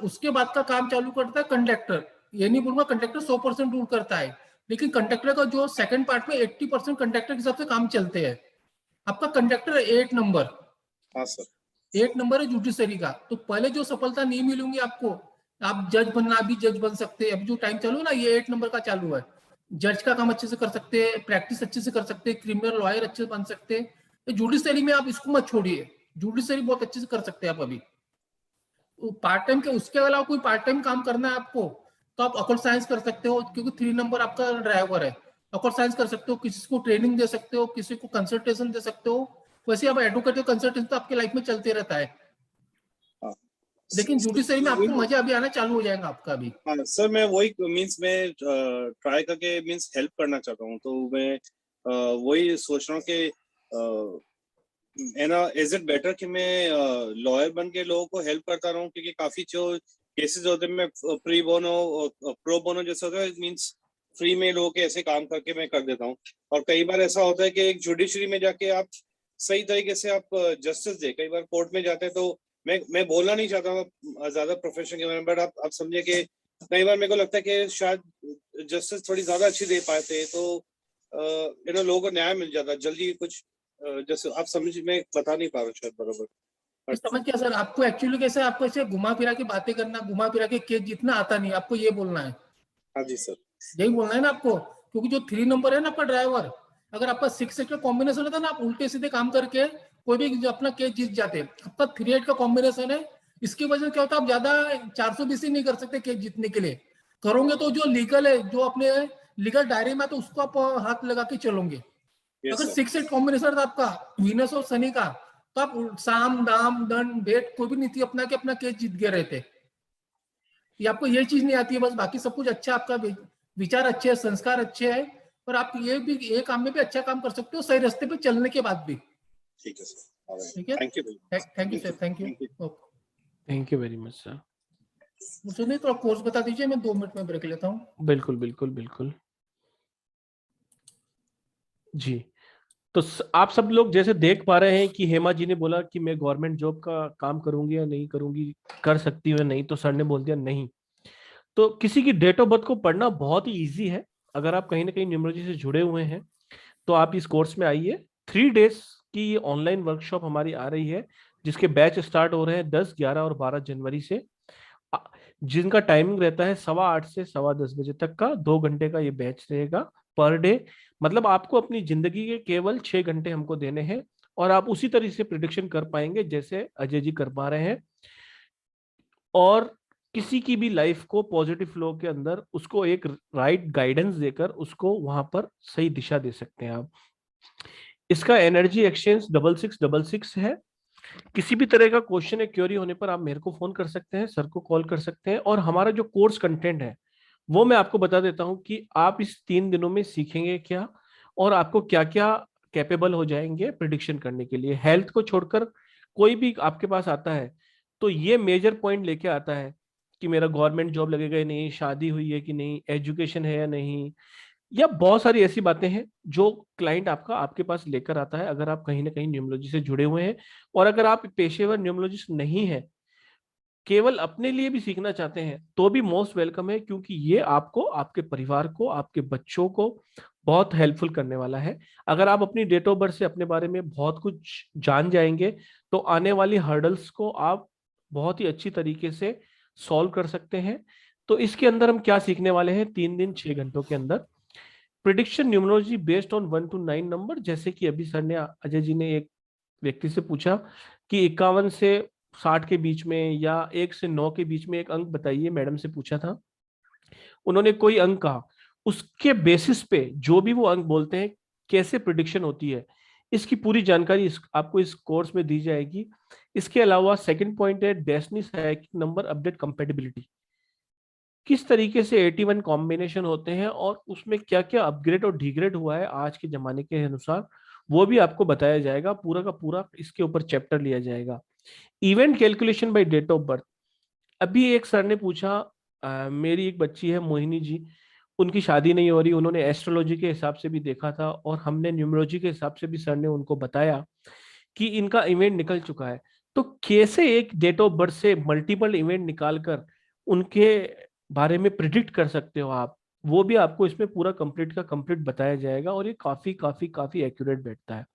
उसके बाद का काम चालू करता है कंडक्टर। ये नहीं बोलूंगा कंडक्टर 100% रूल करता है, लेकिन कंडक्टर का जो सेकंड पार्ट में 80% कंडक्टर के हिसाब से काम चलते हैं। आपका कंडक्टर है 8 नंबर। हाँ सर। 8 नंबर है जुडिशरी का। तो पहले जो सफलता नहीं मिलूंगी आपको, आप जज बनना भी जज बन सकते हैं। अभी जो टाइम चालू है ना, ये 8 नंबर का चालू है। जज का काम अच्छे से कर सकते हैं, प्रैक्टिस अच्छे से कर सकते हैं, क्रिमिनल लॉयर अच्छे से बन सकते हैं। तो जुडिशरी में आप इसको मत छोड़िए, जुडिशरी बहुत अच्छे से कर सकते हैं आप अभी। पार्ट टाइम के उसके अलावा कोई पार्ट टाइम काम करना है आपको, तो आप अकल साइंस कर सकते हो, क्योंकि 3 नंबर आपका ड्राइवर है। अकल साइंस कर सकते हो, किसी को ट्रेनिंग दे सकते हो, किसी को कंसल्टेशन दे सकते हो। वैसे आप एडवोकेट कंसल्टेशन तो आपकी लाइफ में चलते रहता है, लेकिन जुडिशरी में आपको मजा अभी आना चालू हो जाएगा आपका अभी। हाँ सर, मैं वही मींस मैं ट्राई करके मींस हेल्प करना चाहता हूँ, तो मैं वही सोच रहा हूँ कि है ना, इज इट बेटर कि मैं लॉयर बन के लोगों को हेल्प करता रहूं, क्योंकि काफी जो केसेस होते हैं मैं प्री बोनो प्रो बोनो जैसा होता है, मींस फ्री में लोगों के ऐसे काम करके मैं कर देता हूँ। और कई बार ऐसा होता है कि एक जुडिशरी में जाके आप सही तरीके से आप जस्टिस दे, कई बार कोर्ट में जाते हैं, तो मैं बोलना नहीं चाहता ज्यादा प्रोफेशन के बारे में, बट आप समझे कि कई बार मेरे को लगता है कि शायद जस्टिस थोड़ी ज्यादा अच्छी दे पाते, तो यू नो लोगों को न्याय मिल जाता जल्दी कुछ। जैसे आप समझ, मैं बता नहीं पा रहा शायद बराबर। समझ क्या सर, आपको एक्चुअली कैसे, आपको ऐसे घुमा फिरा के बातें करना, घुमा फिरा के केस जितना आता नहीं, आपको ये बोलना है। हाँ जी सर, यही बोलना है ना आपको, क्योंकि जो 3 नंबर है ना आपका ड्राइवर, अगर आपका 6 का कॉम्बिनेशन होता है ना, आप उल्टे सीधे काम करके कोई भी अपना केस जीत जाते। आपका 3-8 का कॉम्बिनेशन है, इसकी वजह से क्या होता है, आप ज्यादा 420 नहीं कर सकते केस जीतने के लिए। करोगे तो जो लीगल है, जो अपने लीगल दायरे में, तो उसको आप हाथ लगा के चलोगे। अगर 6-8 कॉम्बिनेशन था आपका वीनस और शनि का, तो आप साम दाम दंड भेद कोई भी नीति अपना के अपना केस जीत गए रहते। ये आपको ये चीज नहीं आती है, बस बाकी सब कुछ अच्छा, आपका विचार अच्छे है, संस्कार अच्छे है, और आप ये काम में भी अच्छा काम कर सकते हो, सही रास्ते पे चलने के बाद भी। ठीक है सर, ठीक है, thank you sir, thank you. Thank you very much sir. मुझे नहीं थोड़ा कोर्स बता दीजिए, मैं 2 मिनट में ब्रेक लेता हूँ। बिल्कुल बिल्कुल बिल्कुल जी। तो आप सब लोग जैसे देख पा रहे हैं कि हेमा जी ने बोला कि मैं गवर्नमेंट जॉब का काम करूंगी या नहीं करूंगी, कर सकती हूँ या नहीं, तो सर ने बोल दिया नहीं। तो किसी की डेट ऑफ बर्थ को पढ़ना बहुत ही इजी है। अगर आप कहीं ना कहीं न्यूमरोलॉजी से जुड़े हुए हैं तो आप इस कोर्स में आइए। 3 डेज की ये ऑनलाइन वर्कशॉप हमारी आ रही है, जिसके बैच स्टार्ट हो रहे हैं 10, 11 और 12 जनवरी से, जिनका टाइमिंग रहता है 8:15 से 10:15 बजे तक का। 2 घंटे का ये बैच रहेगा पर डे। मतलब आपको अपनी जिंदगी के केवल 6 घंटे हमको देने हैं, और आप उसी तरह से प्रिडिक्शन कर पाएंगे जैसे अजय जी कर पा रहे हैं, और किसी की भी लाइफ को पॉजिटिव फ्लो के अंदर उसको एक राइट गाइडेंस देकर उसको वहां पर सही दिशा दे सकते हैं आप। इसका एनर्जी एक्सचेंज 6666 है। किसी भी तरह का क्वेश्चन या क्वेरी होने पर आप मेरे को फोन कर सकते हैं, सर को कॉल कर सकते हैं। और हमारा जो कोर्स कंटेंट है वो मैं आपको बता देता हूं कि आप इस 3 दिनों में सीखेंगे क्या, और आपको क्या क्या कैपेबल हो जाएंगे प्रिडिक्शन करने के लिए। हेल्थ को छोड़कर कोई भी आपके पास आता है तो ये मेजर पॉइंट लेके आता है कि मेरा गवर्नमेंट जॉब लगेगा या नहीं, शादी हुई है कि नहीं, एजुकेशन है या नहीं, या बहुत सारी ऐसी बातें हैं जो क्लाइंट आपका आपके पास लेकर आता है अगर आप कहीं ना कहीं न्यूमरोलॉजी से जुड़े हुए हैं। और अगर आप पेशेवर न्यूमरोलॉजिस्ट नहीं है, केवल अपने लिए भी सीखना चाहते हैं, तो भी मोस्ट वेलकम है, क्योंकि ये आपको, आपके परिवार को, आपके बच्चों को बहुत हेल्पफुल करने वाला है। अगर आप अपनी डेट ऑफ बर्थ से अपने बारे में बहुत कुछ जान जाएंगे तो आने वाली हर्डल्स को आप बहुत ही अच्छी तरीके से सॉल्व कर सकते हैं। तो इसके अंदर हम क्या सीखने वाले हैं 3 दिन 6 घंटों के अंदर? Prediction numerology based on 1 to 9 number. जैसे कि अभी सर ने, अजय जी ने एक व्यक्ति से पूछा कि 51 से 60 के बीच में या 1 से 9 के बीच में एक अंक बताइए, मैडम से पूछा था। उन्होंने कोई अंक कहा, उसके बेसिस पे जो भी वो अंक बोलते हैं कैसे प्रिडिक्शन होती है, इसकी पूरी जानकारी आपको इस कोर्स में दी जाएगी। इसके अलावा सेकंड पॉइंट है destiny psychic number update compatibility. किस तरीके से 81 कॉम्बिनेशन होते हैं और उसमें क्या क्या अपग्रेड और डिग्रेड हुआ है आज के जमाने के अनुसार, वो भी आपको बताया जाएगा। पूरा का पूरा इसके ऊपर चैप्टर लिया जाएगा। Event calculation by date of birth. अभी एक सर ने पूछा, मेरी एक बच्ची है मोहिनी जी, उनकी शादी नहीं हो रही, उन्होंने एस्ट्रोलॉजी के हिसाब से भी देखा था और हमने न्यूमरोलॉजी के हिसाब से भी सर ने उनको बताया कि इनका इवेंट निकल चुका है। तो कैसे एक डेट ऑफ बर्थ से मल्टीपल इवेंट निकालकर उनके बारे में प्रिडिक्ट कर सकते हो आप, वो भी आपको इसमें पूरा कंप्लीट का कंप्लीट बताया जाएगा। और ये काफी काफी काफी एक्यूरेट बैठता है।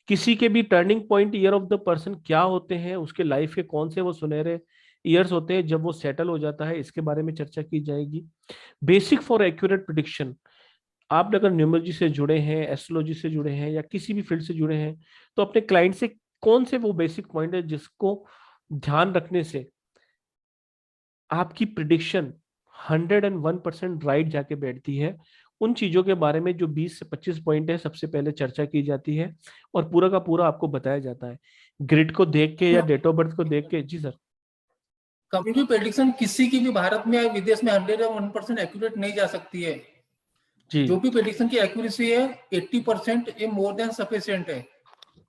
किसी के भी turning point year of the person क्या होते हैं, उसके लाइफ के कौन से वो सुनहरे ईयर्स होते हैं जब वो सेटल हो जाता है, इसके बारे में चर्चा की जाएगी। Basic for accurate prediction. आप अगर न्यूमरोलॉजी से जुड़े हैं, एस्ट्रोलॉजी से जुड़े हैं या किसी भी फील्ड से जुड़े हैं, तो अपने क्लाइंट से कौन से वो बेसिक पॉइंट है जिसको ध्यान रखने से आपकी प्रिडिक्शन 101% राइट जाके बैठती है, उन चीजों के बारे में जो 20 से 25 पॉइंट है सबसे पहले चर्चा की जाती है और पूरा का पूरा आपको बताया जाता है ग्रिड को देख के या डेट ऑफ बर्थ को देख के। जी सर। कभी भी प्रेडिक्शन किसी की भी भारत में या विदेश में 101% एक्यूरेट नहीं जा सकती है जी। जो भी प्रेडिक्शन की एक्यूरेसी है 80% ये मोर देन सफिशिएंट है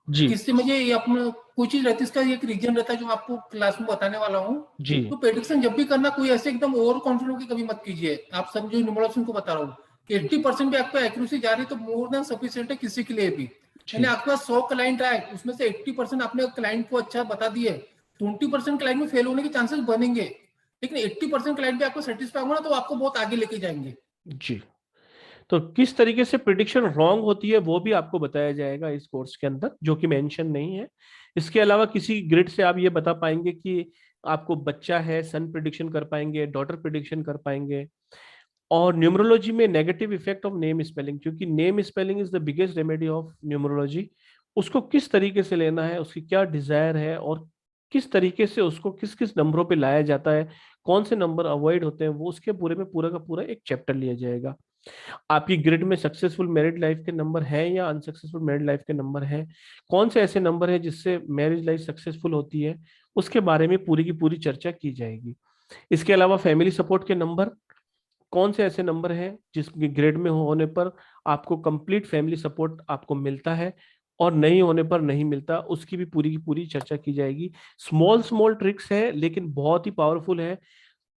जी। किससे मुझे ये अपना कोई चीज रहती है, इसका एक रीजन रहता है जो आपको क्लास में बताने वाला हूँ जी। तो प्रेडिक्शन जब भी करना कोई ऐसे एकदम ओवर कॉन्फिडेंट होकर कभी मत कीजिए। आप सब जो न्यूमरोलॉजी को बता रहा हूँ 80% भी आपको एक्यूरेसी जा रही है तो मोर देन सफिशिएंट है किसी के लिए भी। यानी आपके पास 100 क्लाइंट आए उसमें से 80% आपने क्लाइंट को अच्छा बता दिए, 20% क्लाइंट में फेल होने के चांसेस बनेंगे, लेकिन 80% क्लाइंट भी आपको सेटिस्फाई होगा ना तो आपको बहुत आगे लेके जाएंगे। जी। तो किस तरीके से प्रिडिक्शन रॉन्ग होती है वो भी आपको बताया जाएगा इस कोर्स के अंदर, जो कि मेंशन नहीं है। इसके अलावा किसी ग्रिड से आप ये बता पाएंगे कि आपको बच्चा है, सन प्रिडिक्शन कर पाएंगे, डॉटर प्रिडिक्शन कर पाएंगे। और न्यूमरोलॉजी में negative effect of name spelling, क्योंकि name spelling is the biggest remedy of numerology. उसको किस तरीके से लेना है, उसकी क्या डिजायर है और किस तरीके से उसको किस किस नंबरों पे लाया जाता है, कौन से नंबर अवॉइड होते हैं, वो उसके पूरे में पूरा का पूरा एक चैप्टर लिया जाएगा। आपकी ग्रिड में सक्सेसफुल मैरिड लाइफ के नंबर हैं या अनसक्सेसफुल मैरिड लाइफ के नंबर हैं, कौन से ऐसे नंबर हैं जिससे मैरिज लाइफ सक्सेसफुल होती है, उसके बारे में पूरी की पूरी चर्चा की जाएगी। इसके अलावा फैमिली सपोर्ट के नंबर, कौन से ऐसे नंबर हैं जिसके ग्रेड में होने पर आपको कंप्लीट फैमिली सपोर्ट आपको मिलता है और नहीं होने पर नहीं मिलता, उसकी भी पूरी की पूरी चर्चा की जाएगी। स्मॉल स्मॉल ट्रिक्स है लेकिन बहुत ही पावरफुल है।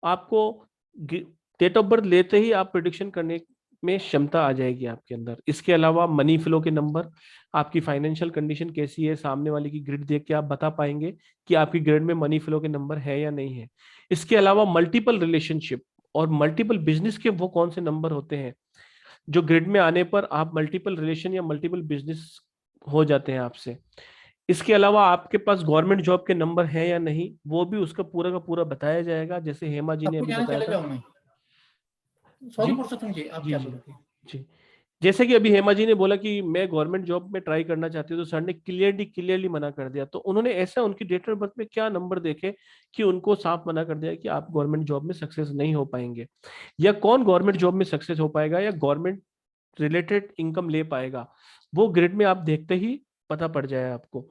आपको डेट ऑफ बर्थ लेते ही आप प्रिडिक्शन करने में क्षमता आ जाएगी आपके अंदर। इसके अलावा मनी फ्लो के नंबर, आपकी फाइनेंशियल कंडीशन कैसी है, सामने वाले की ग्रिड देख के आप बता पाएंगे कि आपकी ग्रिड में मनी फ्लो के नंबर है या नहीं है। इसके अलावा मल्टीपल रिलेशनशिप और मल्टीपल बिजनेस के वो कौन से नंबर होते हैं जो ग्रिड में आने पर आप मल्टीपल रिलेशन या मल्टीपल बिजनेस हो जाते हैं आपसे। इसके अलावा आपके पास गवर्नमेंट जॉब के नंबर है या नहीं, वो भी उसका पूरा का पूरा बताया जाएगा, जैसे हेमा जी ने अभी बताया था। सॉरी पुरुषोत्तम जी, आप क्या बोल रहे थे? जी, जैसे कि अभी हेमा जी ने बोला कि मैं गवर्नमेंट जॉब में ट्राई करना चाहती हूँ, तो सर ने क्लियरली मना कर दिया। तो उन्होंने ऐसा उनकी डेट ऑफ बर्थ में क्या नंबर देखे कि उनको साफ मना कर दिया कि आप गवर्नमेंट जॉब में सक्सेस नहीं हो पाएंगे, या कौन गवर्नमेंट जॉब में सक्सेस हो पाएगा या गवर्नमेंट रिलेटेड इनकम ले पाएगा, वो ग्रिड में आप देखते ही पता पड़ जाए आपको।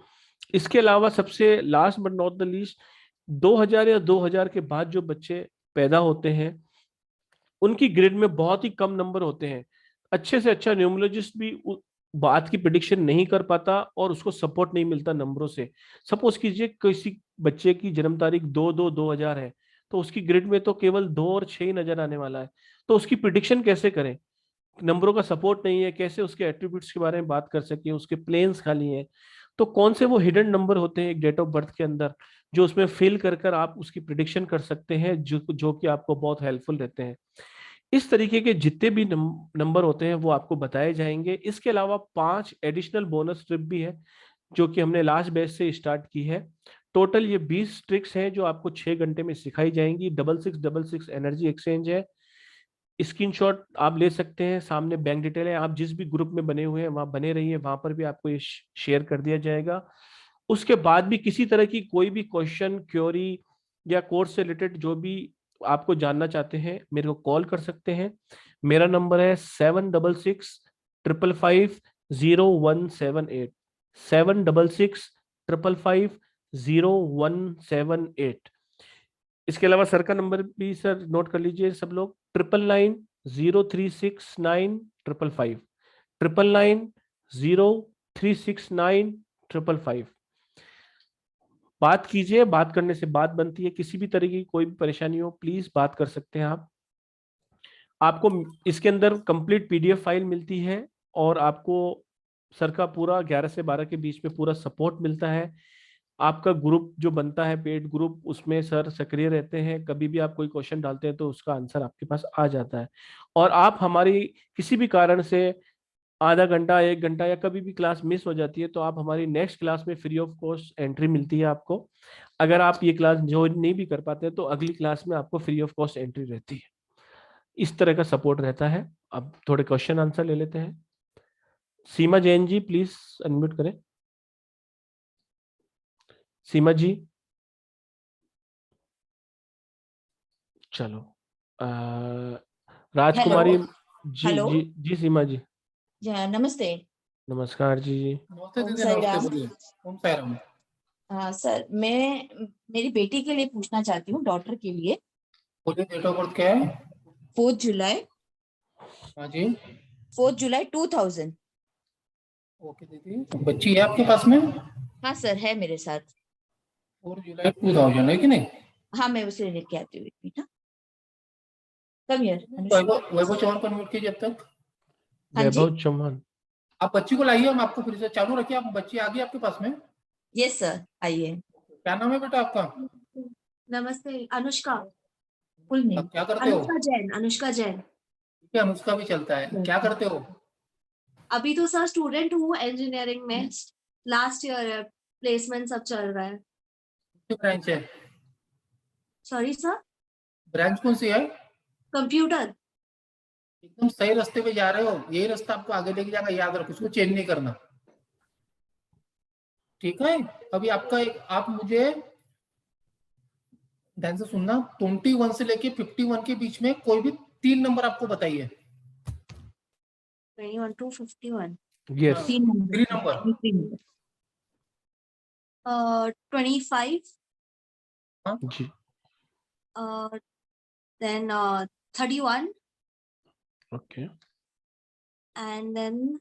इसके अलावा सबसे last but not the least, 2000 या 2000 के बाद जो बच्चे पैदा होते हैं उनकी ग्रिड में बहुत ही कम नंबर होते हैं। अच्छे से अच्छा न्यूमरोलॉजिस्ट भी बात की प्रेडिक्शन नहीं कर पाता और उसको सपोर्ट नहीं मिलता नंबरों से। सपोज कीजिए किसी बच्चे की जन्म तारीख 2/2/2000 है, तो उसकी ग्रिड में तो केवल 2 और 6 ही नजर आने वाला है। तो उसकी प्रिडिक्शन कैसे करें? नंबरों का सपोर्ट नहीं है, कैसे उसके एट्रीब्यूट्स के बारे में बात कर सकें, उसके प्लेन्स खाली हैं। तो कौन से वो हिडन नंबर होते हैं एक डेट ऑफ बर्थ के अंदर जो उसमें फिल कर कर आप उसकी प्रिडिक्शन कर सकते हैं, जो कि आपको बहुत हेल्पफुल रहते हैं। इस तरीके के जितने भी नंबर होते हैं वो आपको बताए जाएंगे। इसके अलावा 5 एडिशनल बोनस ट्रिप भी है जो कि हमने लास्ट बैच से स्टार्ट की है। टोटल ये 20 ट्रिक्स हैं जो आपको 6 घंटे में सिखाई जाएंगी। 6666 एनर्जी एक्सचेंज है। स्क्रीनशॉट आप ले सकते हैं, सामने बैंक डिटेल है। आप जिस भी ग्रुप में बने हुए हैं वहां बने रहिए, वहां पर भी आपको ये शेयर कर दिया जाएगा। उसके बाद भी किसी तरह की कोई भी क्वेश्चन, क्वेरी या कोर्स से रिलेटेड जो भी आपको जानना चाहते हैं मेरे को कॉल कर सकते हैं। मेरा नंबर है 7665550178 7665550178। इसके अलावा सर का नंबर भी सर नोट कर लीजिए सब लोग, 9990369555 9990369555। बात कीजिए, बात करने से बात बनती है। किसी भी तरह की कोई भी परेशानी हो प्लीज बात कर सकते हैं आप। आपको इसके अंदर कंप्लीट पीडीएफ फाइल मिलती है और आपको सर का पूरा 11 से 12 के बीच में पूरा सपोर्ट मिलता है। आपका ग्रुप जो बनता है पेड ग्रुप, उसमें सर सक्रिय रहते हैं। कभी भी आप कोई क्वेश्चन डालते हैं तो उसका आंसर आपके पास आ जाता है। और आप हमारी किसी भी कारण से आधा घंटा, 1 घंटा या कभी भी क्लास मिस हो जाती है तो आप हमारी नेक्स्ट क्लास में फ्री ऑफ कॉस्ट एंट्री मिलती है आपको। अगर आप ये क्लास ज्वाइन नहीं भी कर पाते तो अगली क्लास में आपको फ्री ऑफ कॉस्ट एंट्री रहती है। इस तरह का सपोर्ट रहता है। अब थोड़े क्वेश्चन आंसर ले लेते हैं। सीमा जैन जी प्लीज अनम्यूट करें। सीमा जी, चलो। राजकुमारी जी हेलो। जी जी सीमा जी नमस्ते। नमस्कार जी। नमस्ते ओम दीदी, साई नमस्ते, राम। बोलिए। ओम साई राम। सर, मैं मेरी बेटी के लिए पूछना चाहती हूँ, डॉटर के लिए। बोलिए, डेट ऑफ बर्थ क्या है? 4 जुलाई हाँ जी। 4 जुलाई 2000। ओके दीदी, बच्ची है आपके पास में? हाँ सर, है मेरे साथ। 4 जुलाई 2000 है कि नहीं? हाँ, मैं उसे लेके आती हूँ एक minute. Come here. Vaibhav Chauhan को नोट कीजिए अब तक। हाँ जी। वैभव चौहान, आप बच्ची को लाइए, हम आपको फिर से चालू रखिए। आप बच्ची आ गई आपके पास में? यस सर, आइए। क्या नाम है बेटा आपका? नमस्ते, अनुष्का। फुल नेम आप क्या करते हो? अनुष्का जैन। अनुष्का जैन। ठीक है, हम उसका भी चलता है। क्या करते हो? अभी तो सर स्टूडेंट हूँ इंजीनियरिंग में, लास्ट ईयर है, प्लेसमेंट सब चल रहा है। ब्रांच है? Sorry sir. ब्रांच कौन सी है? कंप्यूटर। एकदम सही रास्ते पे जा रहे हो। यही रास्ता आपको आगे लेके जाएगा, याद रखो, उसको चेंज नहीं करना। ठीक है। अभी आपका आप मुझे ध्यान से सुनना। 21 से लेके 51 के बीच में कोई भी 3 नंबर आपको बताइए। 21 to 51। यस। 3 नंबर। 25। जी। Then 31 okay. and then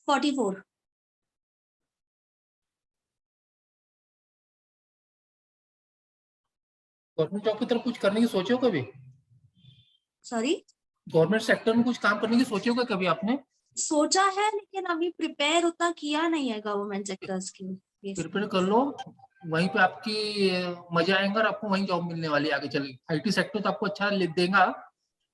44। Government job की तरफ कुछ करने की सोचे हो कभी? सॉरी। गवर्नमेंट सेक्टर में कुछ काम करने की सोचे हो कभी आपने? सोचा है लेकिन अभी प्रिपेयर उतना किया नहीं है गवर्नमेंट सेक्टर्स की। प्रिपेयर कर लो, वहीं पे आपकी मजा आएगा और आपको वहीं जॉब मिलने वाली है आगे चल के। आईटी सेक्टर तो आपको अच्छा देगा।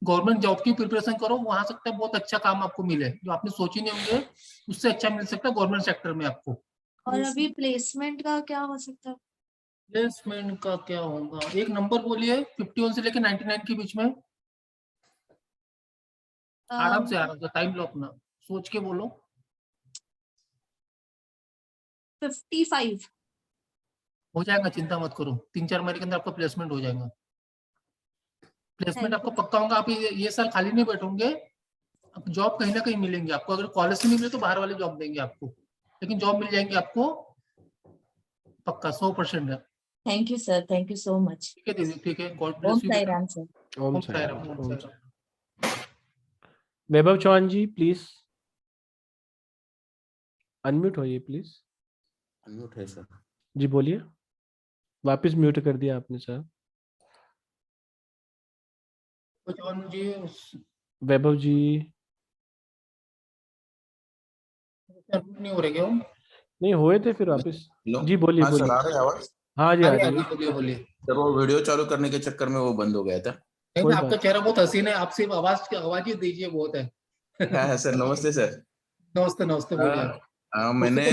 गवर्नमेंट जॉब की प्रिपरेशन करो, वहां सकता है बहुत अच्छा काम आपको मिले जो आपने सोची नहीं होंगे, उससे अच्छा मिल सकता है गवर्नमेंट सेक्टर में आपको। और अभी प्लेसमेंट का क्या हो सकता है? प्लेसमेंट का क्या होगा? एक नंबर बोलिए 51 से लेकर 99 के बीच में। आराम से टाइम लो अपना, सोच के बोलो। 55। हो जाएगा, चिंता मत करो। 3-4 महीने के अंदर आपका प्लेसमेंट हो जाएगा। प्लेसमेंट आपको पक्का होगा। आप ये साल खाली नहीं बैठोगे, जॉब कहीं ना कहीं मिलेंगे आपको। अगर कॉलेज से नहीं मिले तो बाहर वाले जॉब देंगे आपको, लेकिन जॉब मिल जाएंगे आपको पक्का 100% है। Thank you sir, thank you so much. ठीक है दीदी, ठीक है। गॉड ओम bless you. Sai Ram sir. ओम ओम साई साई राम, राम, ओम ओम साई साई राम। वैभव चौहान जी प्लीज अनम्यूट होइए प्लीज। अनम्यूट है सर। जी बोलिए। वापस म्यूट कर दिया आपने सर। कुछ और जी वैभव जी नहीं हो रहे क्या वो? नहीं हुए थे फिर वापस। हेलो। जी बोलिए हाँ सर, बोलिए। आ रही है आवाज? हाँ जी आ हाँ रही है। जी, बोलिए बोलिए। सर वो वीडियो चालू करने के चक्कर में वो बंद हो गया था। नहीं कोई आपका बात चेहरा बहुत हसीन है, आप सिर्फ आवाज ही दीजिए बहुत है। हाँ सर, नमस्ते सर। नमस्ते नमस्ते, बोलिए। मैंने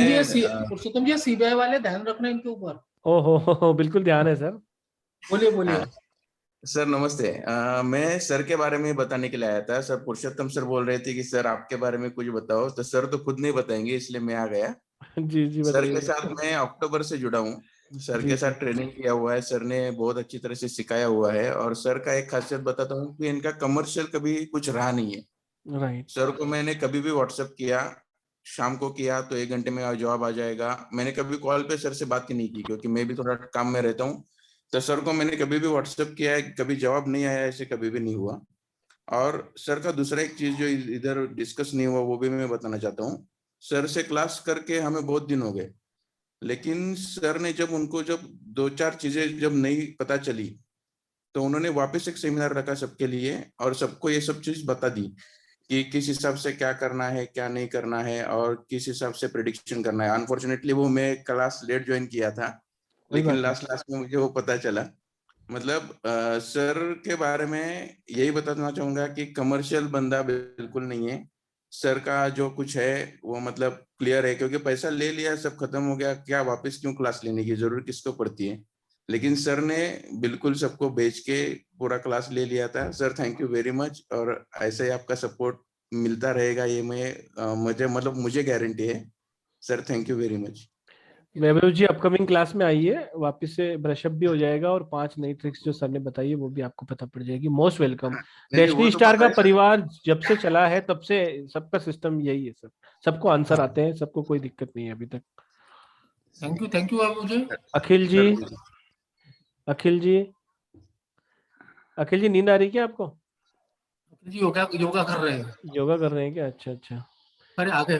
पुरुषोत्तम जी सीबीआई वाले ध्यान रखना इनके ऊपर। ओहो बिल्कुल ध्यान है सर। बोलिए बोलिए। सर नमस्ते। मैं सर के बारे में बताने के लिए आया था। सर पुरुषोत्तम सर बोल रहे थे कि सर आपके बारे में कुछ बताओ, तो सर तो खुद नहीं बताएंगे, इसलिए मैं आ गया। जी जी सर के बताइए। साथ मैं अक्टूबर से जुड़ा हूँ। सर जी के जी साथ ट्रेनिंग किया हुआ है, सर ने बहुत अच्छी तरह से सिखाया हुआ है। और सर का एक खासियत बताता हूँ कि इनका कमर्शियल कभी कुछ रहा नहीं है। राइट। सर को मैंने कभी भी व्हाट्सएप किया, शाम को किया तो 1 घंटे में जवाब आ जाएगा। मैंने कभी कॉल पे सर से बात ही नहीं की, क्योंकि मैं भी थोड़ा काम में रहता हूँ। तो सर को मैंने कभी भी व्हाट्सएप किया है, कभी जवाब नहीं आया, ऐसे कभी भी नहीं हुआ। और सर का दूसरा एक चीज जो इधर डिस्कस नहीं हुआ वो भी मैं बताना चाहता हूँ। सर से क्लास करके हमें बहुत दिन हो गए, लेकिन सर ने जब 2-4 चीजें जब नहीं पता चली, तो उन्होंने वापस एक सेमिनार रखा सबके लिए और सबको ये सब चीज बता दी कि किस हिसाब से क्या करना है, क्या नहीं करना है, और किस हिसाब से प्रिडिक्शन करना है। अनफॉर्चुनेटली वो मैं क्लास लेट ज्वाइन किया था, कोई लेकिन बात नहीं। लास्ट में मुझे वो पता चला। मतलब सर के बारे में यही बताना चाहूंगा कि कमर्शियल बंदा बिल्कुल नहीं है। सर का जो कुछ है वो मतलब क्लियर है, क्योंकि पैसा ले लिया, सब खत्म हो गया, क्या वापस क्यों क्लास लेने की जरूरत किसको पड़ती है। लेकिन सर ने बिल्कुल सबको भेज के पूरा क्लास ले लिया था। Sir thank you very much, और ऐसे ही आपका सपोर्ट मिलता रहेगा, ये मुझे गारंटी है। Sir thank you very much. Vaibhav ji upcoming class में आइए, वापस से ब्रशअप भी हो जाएगा और 5 नई ट्रिक्स जो सर ने बताई है वो भी आपको पता पड़ जाएगी। Most welcome. नहीं, वो डेस्टिनी तो स्टार पता का है सर। परिवार जब से चला है तब से सबका सिस्टम यही है सर, सबको आंसर आते हैं, सबको कोई दिक्कत नहीं है अभी तक। थैंक यू बाबू जी। अखिल जी, अखिल जी, अखिल जी नींद आ रही क्या आपको? जी योगा कर रहे हैं। योगा कर रहे हैं क्या? अच्छा अच्छा। अरे आगे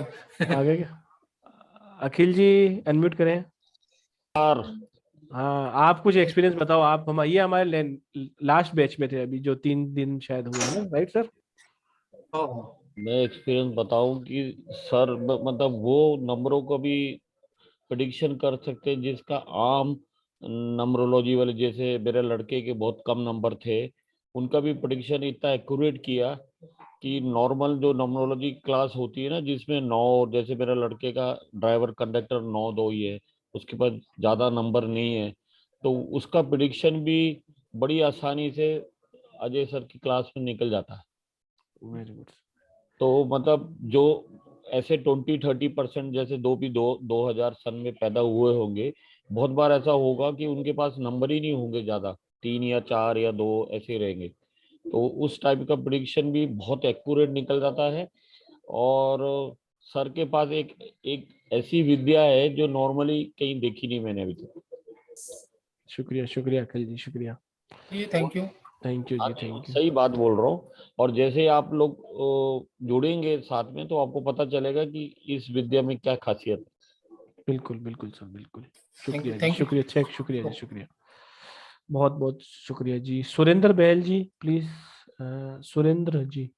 आगे क्या? अखिल जी अनम्यूट करें। हाँ आप कुछ एक्सपीरियंस बताओ। आप ये हमारे लास्ट बैच में थे अभी, जो 3 दिन शायद हुए हैं ना, राइट सर? मैं एक्सपीरियंस बताऊं कि सर मतलब वो नंबरों को भी प्रेडिक्शन कर सकते हैं जिसका आम नंबरोलॉजी वाले, जैसे मेरे लड़के के बहुत कम नंबर थे, उनका भी प्रेडिक्शन इतना एक्यूरेट किया कि नॉर्मल जो नंबरोलॉजी क्लास होती है ना, जिसमें 9, जैसे मेरे लड़के का ड्राइवर कंडक्टर 9-2 ही है, उसके पास ज़्यादा नंबर नहीं है, तो उसका प्रेडिक्शन भी बड़ी आसानी से अजय सर की क्लास में निकल जाता है। Very good. तो मतलब जो ऐसे 20-30% जैसे 2000 सन में पैदा हुए होंगे, बहुत बार ऐसा होगा कि उनके पास नंबर ही नहीं होंगे, ज्यादा 3 या 4 या 2 ऐसे रहेंगे। तो उस टाइप का प्रेडिक्शन भी बहुत एक्यूरेट निकल जाता है। और सर के पास एक ऐसी विद्या है जो नॉर्मली कहीं देखी नहीं मैंने अभी तक। शुक्रिया शुक्रिया अखिल जी, शुक्रिया जी। थैंक यू जी, थैंक यू। सही बात बोल रहा हूँ। और जैसे ही आप लोग जुड़ेंगे साथ में, तो आपको पता चलेगा कि इस विद्या में क्या खासियत है। बिल्कुल बिल्कुल सर, बिल्कुल। शुक्रिया जी, thank you. शुक्रिया शुक्रिया जी, शुक्रिया, बहुत बहुत शुक्रिया जी। सुरेंद्र बहल जी प्लीज। सुरेंद्र जी।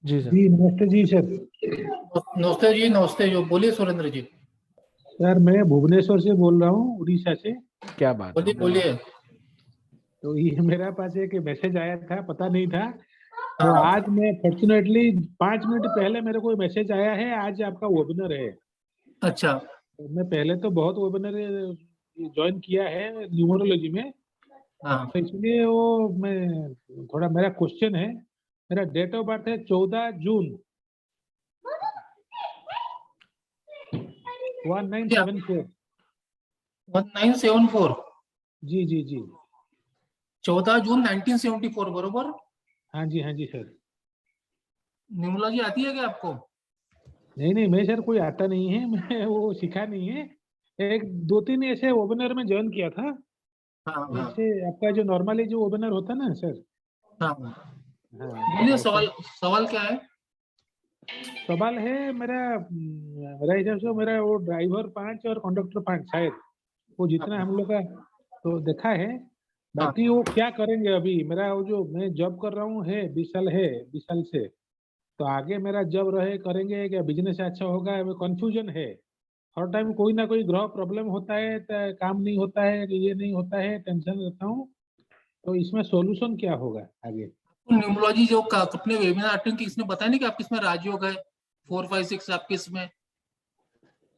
जी सर। जी नमस्ते जी सर। नमस्ते जी, नमस्ते जो बोलिए सुरेंद्र जी। सर मैं भुवनेश्वर से बोल रहा हूँ, उड़ीसा से। क्या बात है? बोलिए। तो ये मेरा पास एक मैसेज आया था, पता नहीं था, तो आज मैं फॉर्चुनेटली 5 मिनट पहले मेरे को मैसेज आया है, आज आपका वेबिनार है। अच्छा। तो मैं पहले तो बहुत वेबिनार ज्वाइन किया है न्यूमरोलॉजी में, तो इसलिए वो मैं थोड़ा, मेरा क्वेश्चन है, मेरा डेट ऑफ बर्थ है 14 जून 1974। 1974। जी जी जी। 14 जून 1974 बरोबर। हाँ जी सर। न्यूमरोलॉजी आती है क्या आपको? नहीं मैं सर कोई आता नहीं है, मैं वो सीखा नहीं है। 1-2-3 ऐसे वेबिनार में ज्वाइन किया था। ऐसे आपका जो नॉर्मली जो वेबिनार होता है ना सर। बोलिए, सवाल क्या है? सवाल है मेरा मेरा हिसाब से मेरा वो ड्राइवर 5 और कंडक्टर 5 शायद, वो जितना हम लोग का तो देखा है। बाकी वो क्या करेंगे अभी, मेरा वो जो मैं जॉब कर रहा हूँ है 20 साल है, 20 साल से, तो आगे मेरा जब रहे करेंगे क्या बिजनेस अच्छा होगा, वो कंफ्यूजन है। हर टाइम कोई ना कोई ग्रह प्रॉब्लम होता है, तो काम नहीं होता है, ये नहीं होता है, टेंशन रहता हूँ। तो इसमें सॉल्यूशन क्या होगा आगे? न्यूमरोलॉजी जो अपने वेबिनार अटेंड की, इसने बताया नहीं कि आपके इसमें राजयोग है 4, 5, 6 आपके इसमें।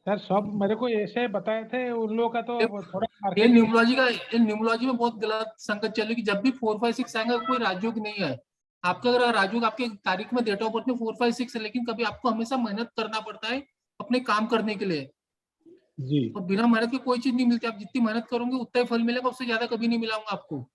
सर सब मेरे को ऐसे बताए थे, उन लोगों का तो थोड़ा ये मार्केट न्यूमरोलॉजी में बहुत गलत संगत चलेगी। जब भी 4, 5, 6 आएगा कोई राजयोग नहीं है आपका। अगर राजयोग आपके तारीख में डेट ऑफ बर्थ में 4, 5, 6 है, लेकिन कभी आपको हमेशा मेहनत करना पड़ता है अपने काम करने के लिए। जी। और बिना मेहनत के कोई चीज नहीं मिलती। आप जितनी मेहनत करोगे उतना ही फल मिलेगा, उससे ज्यादा कभी नहीं मिलाऊंगा आपको।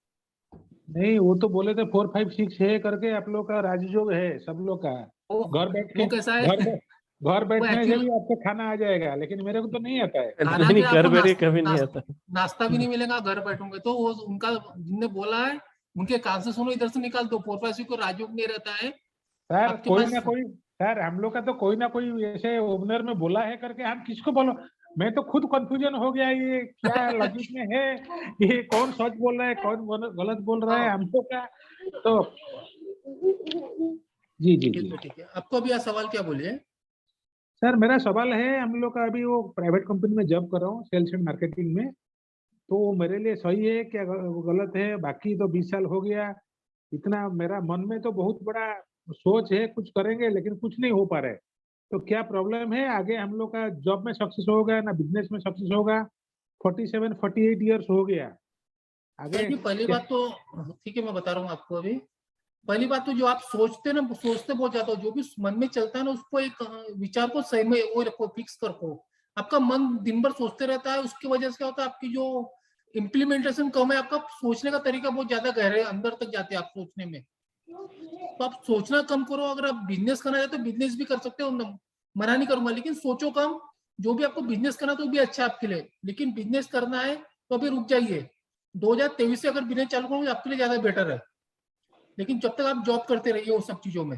नहीं, वो तो बोले थे 4, 5, 6 है करके आप लोग का राजयोग है सब लोग का। घर बैठ के वो कैसा है? घर बैठने से एक्चुअली भी आपको खाना आ जाएगा, लेकिन मेरे को तो नहीं आता है। खाना नहीं, क्या, घर आपको बैठे कभी नहीं आता। नाश्ता भी नहीं मिलेगा घर बैठोगे तो। वो उनका जिनने बोला है उनके कान से सुनो, इधर से निकाल दो। 4, 5 को राजयोग नहीं रहता है सर आपके कोई पास। ना कोई, सर हम लोग का तो कोई ना कोई ऐसे ओपनर में बोला है करके हम किसको बोलो। मैं तो खुद कंफ्यूजन हो गया, ये क्या लॉजिक में है, ये कौन सच बोल रहा है कौन गलत बोल रहा है हम लोग का। तो जी जी जी ठीक है। आपको अभी सवाल क्या बोलिए? सर, मेरा सवाल है, हम लोग का अभी वो प्राइवेट कंपनी में जॉब कर रहा हूँ सेल्स एंड मार्केटिंग में, तो वो मेरे लिए सही है क्या गलत है? बाकी तो 20 साल हो गया, इतना मेरा मन में तो बहुत बड़ा सोच है कुछ करेंगे, लेकिन कुछ नहीं हो पा रहा है। तो क्या प्रॉब्लम है आगे? हम लोग का जॉब में सक्सेस होगा ना बिजनेस में सक्सेस होगा? 47, 48 ईयर्स हो गया आगे। जी, पहली बात तो ठीक है, मैं बता रहा हूँ आपको अभी। पहली बात तो जो आप सोचते ना, सोचते बहुत ज्यादा हो, जो भी मन में चलता है ना उसको एक विचार को सही में वो रखो, फिक्स रखो। आपका मन दिन भर सोचते रहता है, उसकी वजह से क्या होता है, आपकी जो इम्प्लीमेंटेशन कम है, आपका सोचने का तरीका बहुत ज्यादा गहरे अंदर तक जाते हैं आप सोचने में। तो आप सोचना कम करो। अगर आप बिजनेस करना चाहते हो बिजनेस भी कर सकते हो, मना नहीं करूंगा, लेकिन सोचो कम। जो भी आपको बिजनेस करना तो भी अच्छा है आपके लिए, लेकिन बिजनेस करना है तो अभी रुक जाइए। 2023 से अगर बिजनेस चालू करोगे आपके लिए ज्यादा बेटर है, लेकिन जब तक आप जॉब करते रहिए वो सब चीजों में।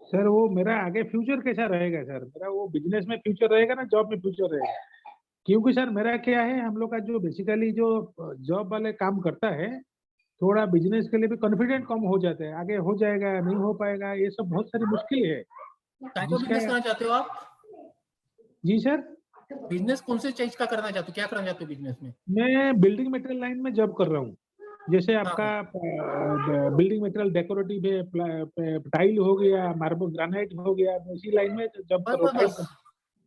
सर वो मेरा आगे फ्यूचर कैसा रहेगा सर? मेरा वो बिजनेस में फ्यूचर रहेगा ना जॉब में फ्यूचर रहेगा? क्योंकि सर मेरा क्या है, हम लोग का जो बेसिकली जो जॉब वाले काम करता है, थोड़ा बिजनेस के लिए भी कॉन्फिडेंट कम हो जाता है, आगे हो जाएगा नहीं हो पाएगा, ये सब बहुत सारी मुश्किल है काय का बिजनेस करना चाहते हो आप? जी सर, बिजनेस कौन से चीज का करना चाहते हो, क्या करना चाहते हो बिजनेस में? मैं बिल्डिंग मटेरियल लाइन में जॉब कर रहा हूँ। जैसे आपका बिल्डिंग मटेरियल डेकोरेटिव है, टाइल हो गया, मार्बल ग्रेनाइट हो गया, उसी लाइन में जॉब कर रहा हूँ।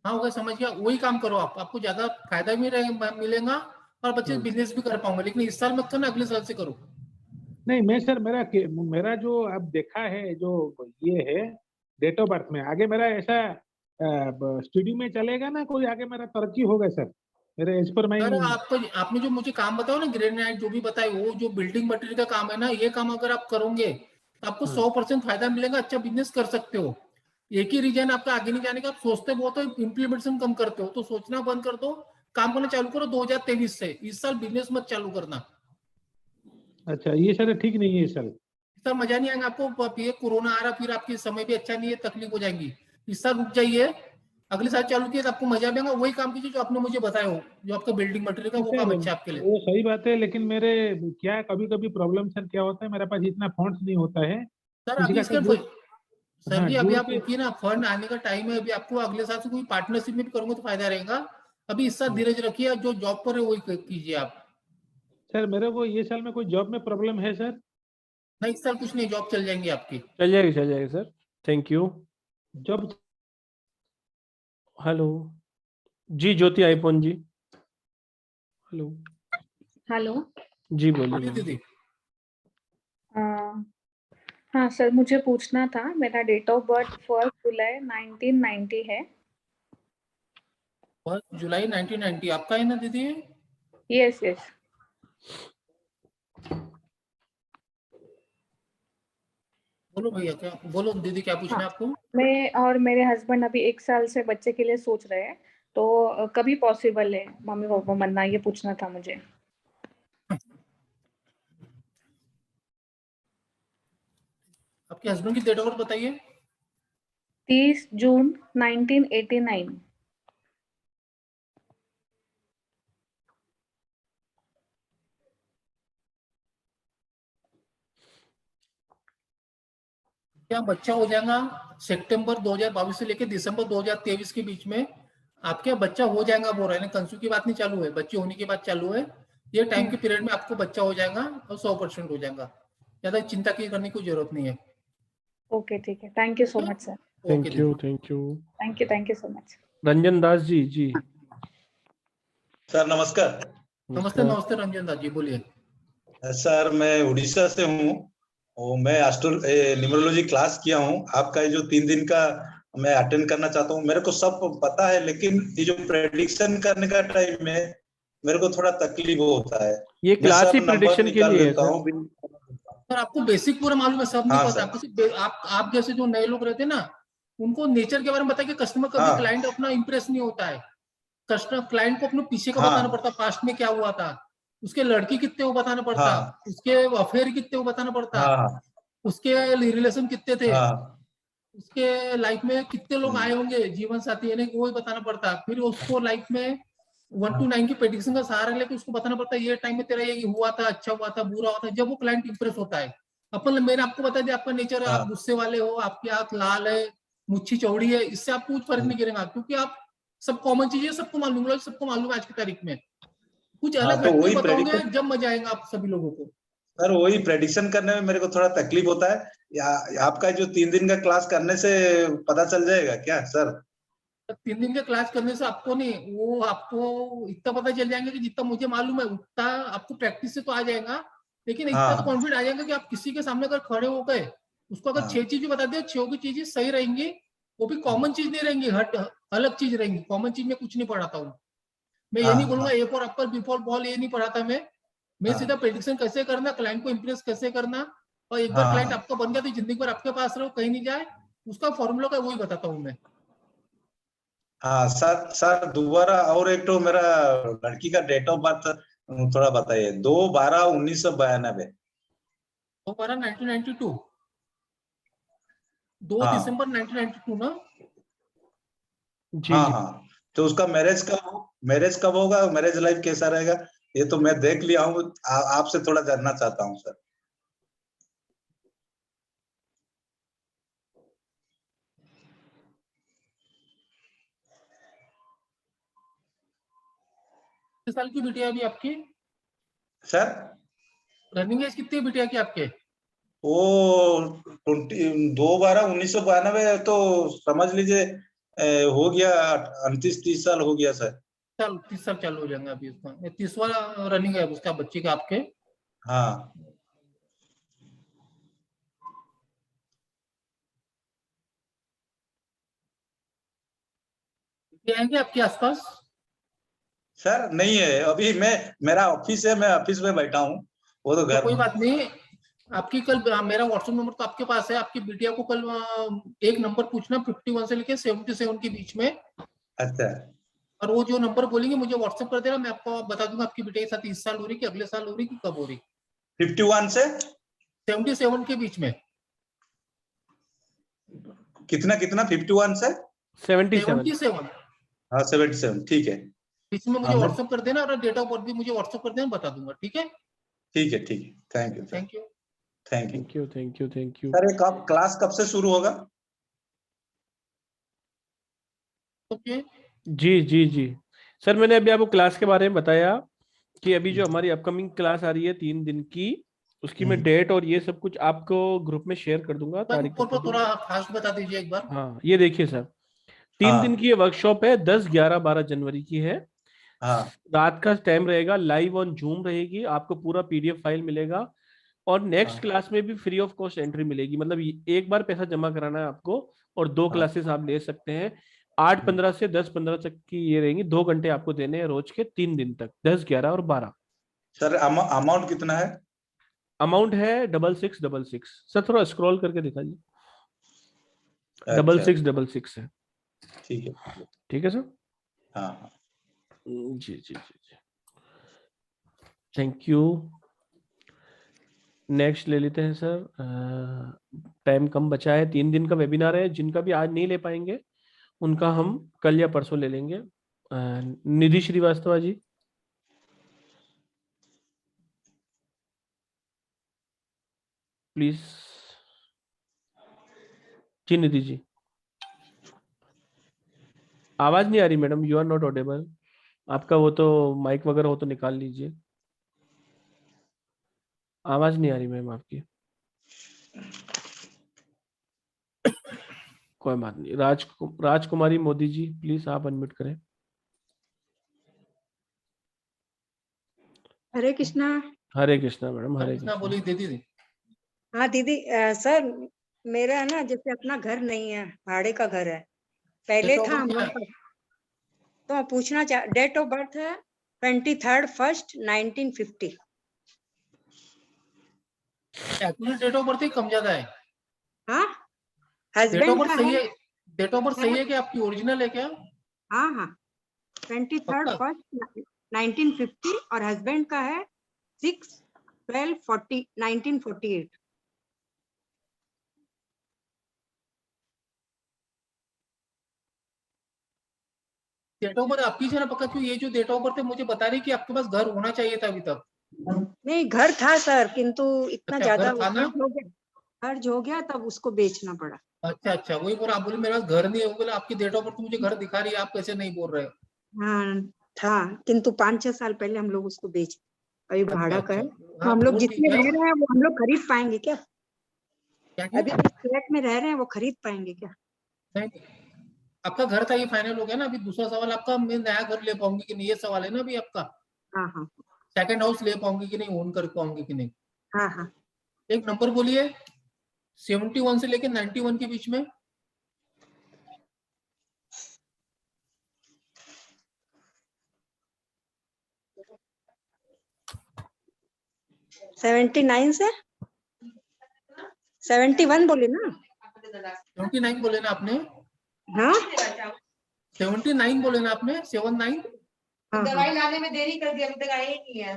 हाँ होगा, समझ गया। वही काम करो आप, आपको ज्यादा फायदा भी मिलेगा और बच्चे बिजनेस भी कर पाओगे। लेकिन इस साल मत करना, अगले साल से करो। नहीं मैं सर, मेरा जो अब देखा है, जो ये है डेट ऑफ बर्थ में, आगे मेरा ऐसा स्टडी में चलेगा ना कोई, आगे मेरा तरक्की होगा सर मेरे एज पर। मैं सर आपने जो मुझे काम बताया ना, ग्रेनाइट जो भी बताए, वो जो बिल्डिंग मटेरियल का काम है ना, ये काम अगर आप करोगे तो आपको 100% फायदा मिलेगा, अच्छा बिजनेस कर सकते हो। एक ही रीजन आपका आगे नहीं जाने का, आप सोचते बहुत हो, इम्प्लीमेंटेशन कम करते हो। तो सोचना बंद कर दो, काम करना चालू करो 2023 से। इस साल बिजनेस मत चालू करना। अच्छा, ये सर ठीक नहीं है सर? सर मजा नहीं आएगा आपको, ये कोरोना आ रहा, फिर आपके समय भी अच्छा नहीं है, तकलीफ हो जाएगी। इस साल रुक जाइए, अगले साल चालू किए तो आपको मजा भी आएगा। वही काम कीजिए जो आपने मुझे बताया हो, जो आपका बिल्डिंग मटेरियल का, वो काम अच्छा है आपके लिए। वो सही बात है, लेकिन मेरे क्या कभी कभी प्रॉब्लम सर क्या होता है, मेरे पास इतना फंड्स नहीं होता है सर किसी अभी का इसके सर जी, अभी जुड़ आप के। रुकिए ना, फंड आने का टाइम है अभी। आपको अगले साल से कोई पार्टनरशिप में भी करूंगा तो फायदा रहेगा। अभी इस साल धीरज रखिए, जो जॉब पर है वही कीजिए आप। सर मेरे को ये साल में कोई जॉब में प्रॉब्लम है सर? नहीं, इस साल कुछ नहीं, जॉब चल जाएंगी आपकी। चल जाएगी sir. Thank you. Job. Hello जी, Jyoti iPhone ji. Hello hello जी, बोलिए दीदी। हाँ सर, मुझे पूछना था, मेरा डेट ऑफ बर्थ 1 जुलाई 1990 है। 1 जुलाई 1990 आपका है ना दीदी? Yes yes. बोलो भैया, क्या बोलो दीदी, क्या पूछना है आपको? मैं और मेरे हस्बैंड अभी 1 साल से बच्चे के लिए सोच रहे हैं, तो कभी पॉसिबल है मम्मी पापा बनना, ये पूछना था मुझे। आपके हस्बैंड की डेट ऑफ बर्थ बताइए। 30 जून 1989। क्या बच्चा हो जाएगा सितंबर 2022 से लेकर दिसंबर 2023 के बीच में? आपके यहाँ बच्चा हो जाएगा बोल रहे हैं, कंसू की बात नहीं चालू है, बच्चे होने की बात चालू है। ये टाइम के पीरियड में आपको बच्चा हो जाएगा और 100% हो जाएगा, ज्यादा चिंता की करने की जरूरत नहीं है। ओके ठीक है, thank you so much sir. Thank you thank you so much. Ranjan Das ji. जी सर नमस्कार। नमस्ते नमस्ते रंजन दास जी, बोलिए। सर मैं उड़ीसा से हूँ और मैं न्यूमरोलॉजी क्लास किया हूँ। आपका ये जो 3 दिन का मैं अटेंड करना चाहता हूँ। मेरे को सब पता है, लेकिन ये जो प्रेडिक्शन करने का टाइम है मेरे को थोड़ा तकलीफ होता है। ये क्लास ही प्रेडिक्शन के लिए है लेता सर। हूँ। सर आपको बेसिक पूरा मालूम है, सब नहीं हाँ, पता आपको सिर्फ आप जैसे जो नए लोग रहते हैं ना, उनको नेचर के बारे में बताया कि कस्टमर कभी हाँ। क्लाइंट अपना इंप्रेस नहीं होता है। कस्टमर क्लाइंट को अपने पीछे का हाँ। बताना पड़ता, पास्ट में क्या हुआ था, उसके लड़की कितने वो बताना पड़ता, हाँ। उसके अफेयर कितने वो बताना पड़ता, हाँ। उसके रिलेशन कितने थे, हाँ। उसके लाइफ में कितने लोग आए होंगे जीवन साथी, यानी वो ही बताना पड़ता। फिर उसको लाइफ में 1 to 9 की प्रेडिक्शन का सहारा लेके उसको बताना पड़ता है ये टाइम में तेरा ये हुआ था, अच्छा हुआ था, बुरा हुआ था, जब वो क्लाइंट इंप्रेस होता है। मैंने आपको बता दिया आपका नेचर, आप गुस्से वाले हो, आपकी आंख लाल है, मुच्छी चौड़ी है, इससे आपको कुछ फर्क नहीं करेगा, क्योंकि आप सब कॉमन चीजें सबको मालूम है, सबको मालूम है आज की तारीख में। कुछ अलग तो हटके वही बताओगे prediction- जब मजा आएगा आप सभी लोगों को। सर वही प्रेडिक्शन करने में मेरे को थोड़ा तकलीफ होता है। आपका जो 3 दिन का क्लास करने से पता चल जाएगा क्या सर? 3 दिन के क्लास करने से आपको नहीं, वो आपको इतना पता चल जाएंगे कि जितना मुझे मालूम है उतना आपको प्रैक्टिस से तो आ जाएगा, लेकिन इतना तो कॉन्फिडेंट आ जाएगा कि आप किसी के सामने अगर खड़े हो गए, उसको अगर 6 चीजें बता दिया, 6 की चीजें सही रहेंगी, वो भी कॉमन चीज नहीं रहेंगी, अलग चीज रहेंगी। कॉमन चीज में कुछ नहीं पढ़ाता हूँ मैं, ये नहीं बोलूंगा A for apple B for ball, ये नहीं पढ़ाता मैं सीधा प्रेडिक्शन कैसे करना, क्लाइंट को इंप्रेस कैसे करना, और एक बार क्लाइंट आपका बन गया तो जिंदगी भर आपके पास रहो, कहीं नहीं जाए, उसका फॉर्मूला का वही बताता हूँ मैं। हाँ सर दोबारा और एक तो मेरा लड़की का डेट ऑफ बर्थ थोड़ा बताइए। 2/12/1992। 2/12/1992, 2 हाँ। दिसंबर 1992 ना? हाँ हाँ, तो उसका मैरिज कब होगा, मैरिज लाइफ कैसा रहेगा, ये तो मैं देख लिया हूँ। आपसे थोड़ा जानना चाहता हूँ सर। कितने साल की बिटिया अभी आपकी? सर रनिंग एज कितनी है बिटिया की आपके? वो 2/12/1992 तो समझ लीजिए हो गया 29-30 साल हो गया सर। 30 साल चालू हो जाएंगे अभी उसका, 30वां रनिंग है उसका बच्ची का आपके। हाँ आएंगे आपके आसपास? सर नहीं है अभी, मेरा ऑफिस है, मैं ऑफिस में बैठा हूँ, वो तो घर कोई बात नहीं, आपकी कल मेरा व्हाट्सएप नंबर तो आपके पास है, आपकी बिटिया को कल एक नंबर पूछना 51 से लेके 77 के बीच में। अच्छा। और वो जो नंबर बोलेंगे मुझे व्हाट्सएप कर देना, मैं आपको बता दूंगा आपकी बिटिया के साथ इस साल हो रही कि अगले साल हो रही कि कब हो रही। 51 से 77 के बीच में। कितना 51 से 77। हाँ 77, ठीक है। इसमें मुझे व्हाट्सएप कर देना, और डेट ऑफ बर्थ भी मुझे व्हाट्सएप कर देना, बता दूंगा। ठीक है ठीक है, thank you thank you thank you. Sir. एक क्लास कब से शुरू होगा? ओके जी सर, मैंने अभी आपको क्लास के बारे में बताया कि अभी जो हमारी अपकमिंग क्लास आ रही है 3 दिन की, उसकी मैं डेट और ये सब कुछ आपको ग्रुप में शेयर कर दूंगा, तारीख ऊपर पर थोड़ा फास्ट बता दीजिए एक बार। हाँ ये देखिए सर, 3 दिन की ये वर्कशॉप है, 10, 11, 12 जनवरी की है। रात का टाइम रहेगा, लाइव ऑन जूम रहेगी, आपको पूरा PDF फाइल मिलेगा, और नेक्स्ट क्लास में भी फ्री ऑफ कॉस्ट एंट्री मिलेगी। मतलब एक बार पैसा जमा कराना है आपको, और 2 क्लासेस आप ले सकते हैं। 8:15 से 10:15 तक की ये रहेंगी, 2 घंटे आपको देने हैं रोज के 3 दिन तक, 10, 11 और 12। सर अमाउंट कितना है? अमाउंट है 6666। सर थोड़ा स्क्रॉल करके दिखाइए। 6666 है। ठीक है सर। हाँ जी। Thank you. नेक्स्ट ले लेते हैं सर। टाइम कम बचा है, 3 दिन का वेबिनार है। जिनका भी आज नहीं ले पाएंगे उनका हम कल या परसों ले लेंगे। निधि श्रीवास्तव जी। प्लीज जी। निधि जी आवाज नहीं आ रही madam, you are not audible. आपका वो तो माइक वगैरह हो तो निकाल लीजिए, आवाज नहीं आ रही मैम आपकी। कोई बात नहीं। राजकुमारी मोदी जी प्लीज आप अनम्यूट करें। हरे कृष्णा। हरे कृष्णा मैडम, हरे कृष्णा। बोली दीदी। हाँ दीदी, सर मेरा है ना, जैसे अपना घर नहीं है, भाड़े का घर है। पहले था हम लोग का, तो मैं पूछना चाह, डेट ऑफ बर्थ है 23/1/1950। एक्चुअली डेट ऑफ बर्थ ही कम ज्यादा है। हाँ, डेट ऑफ हस्बैंड बर्थ का सही है। है। डेट ऑफ बर्थ सही है कि आपकी ओरिजिनल है क्या? हाँ हाँ, 23/1/1950 और हस्बैंड का है 6/12/1948। डेट ऑफ बर्थ आपकी ना पक्का, क्यों ये जो डेट ऑफ बर्थ है मुझे बता रही कि आपके पास घर होना चाहिए था अभी तक। नहीं, घर था सर, किंतु इतना अच्छा, ज्यादा घर था ना? खर्च हो गया तब उसको बेचना पड़ा। अच्छा, वही बोला। आप बोले मेरे पास घर नहीं है, वो बोला आपकी डेट ऑफ बर्थ मुझे घर दिखा रही है, आप कैसे नहीं बोल रहे हो? हाँ था, किंतु 5-6 साल पहले हम लोग उसको बेच, अभी भाड़ा का है। तो हाँ, हम लोग वो जितने ठीक है। रह रहे हैं वो हम लोग खरीद पाएंगे क्या? क्या अभी जिस फ्लैट में रह रहे हैं वो खरीद पाएंगे क्या? नहीं, आपका घर था ये फाइनल हो गया ना। अभी दूसरा सवाल आपका, मैं नया घर ले पाऊंगी कि नहीं, ये सवाल है ना अभी आपका। हाँ हाँ सेकंड हाउस ले पाऊंगी कि नहीं, ओन कर पाऊंगी कि नहीं। हाँ हाँ। एक नंबर बोलिए 71 से लेके 91 के बीच में। 79 से 71 बोले ना? 79 बोले ना आपने? हाँ 79 बोले ना आपने? 79। दवाई लाने में देरी कर दी, अभी तक आई नहीं है।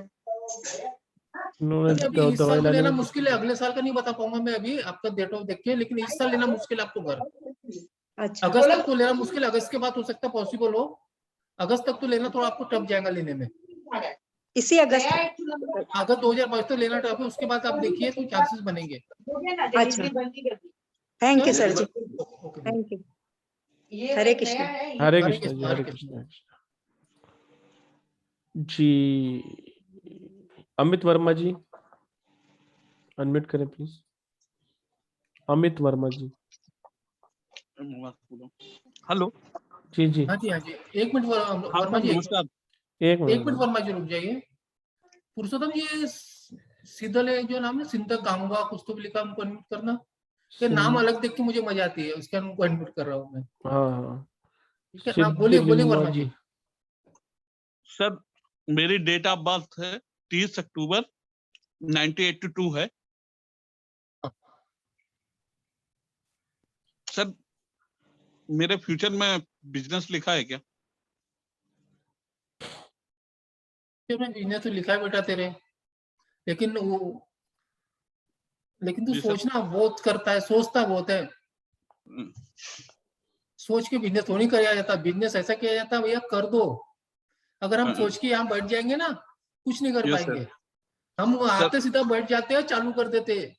अभी इस साल तो लेना मुश्किल है, अगले साल का नहीं बता पाऊंगा मैं अभी आपका डेट ऑफ देख के, लेकिन इस साल लेना मुश्किल है आपको घर। अच्छा, अगस्त तक तो लेना मुश्किल है, अगस्त के बाद हो सकता है पॉसिबल हो। अगस्त तक तो लेना थोड़ा आपको टफ जाएगा लेने में। इसी अगस्त 2022 तो लेना टफ है, उसके बाद आप देखिए तो चांसेस बनेंगे। अच्छा, थैंक यू सर जी, thank you. Hare Krishna. Hare Krishna ji, Hare Krishna ji. Amit Verma ji unmute करें प्लीज। अमित वर्मा जी। हेलो जी। एक मिनट वर्मा जी, एक मिनट वर्मा जी रुक जाइए। पुरुषोत्तम जी सीधे जो नाम है सिंधा गांगुआ कुछ तो भी लिखा, हमको अनम्यूट करना। ये नाम अलग देख के मुझे मजा आती है, उसके उनको अनम्यूट कर रहा हूँ मैं। हाँ ठीक है, हाँ बोलिए वर्मा जी। सर मेरी डेट ऑफ बर्थ है 30 अक्टूबर 1982 है। सर मेरे फ्यूचर में बिजनेस लिखा है क्या? बिजनेस तो लिखा है बेटा तेरे, लेकिन तू सोचना बहुत करता है, सोचता बहुत है। सोच के बिजनेस थोड़ी किया जाता, बिजनेस ऐसा किया जाता भैया कर दो। अगर हम सोच के यहाँ बैठ जाएंगे ना, कुछ नहीं कर पाएंगे। हम आते सीधा बैठ जाते हैं, चालू कर देते हैं,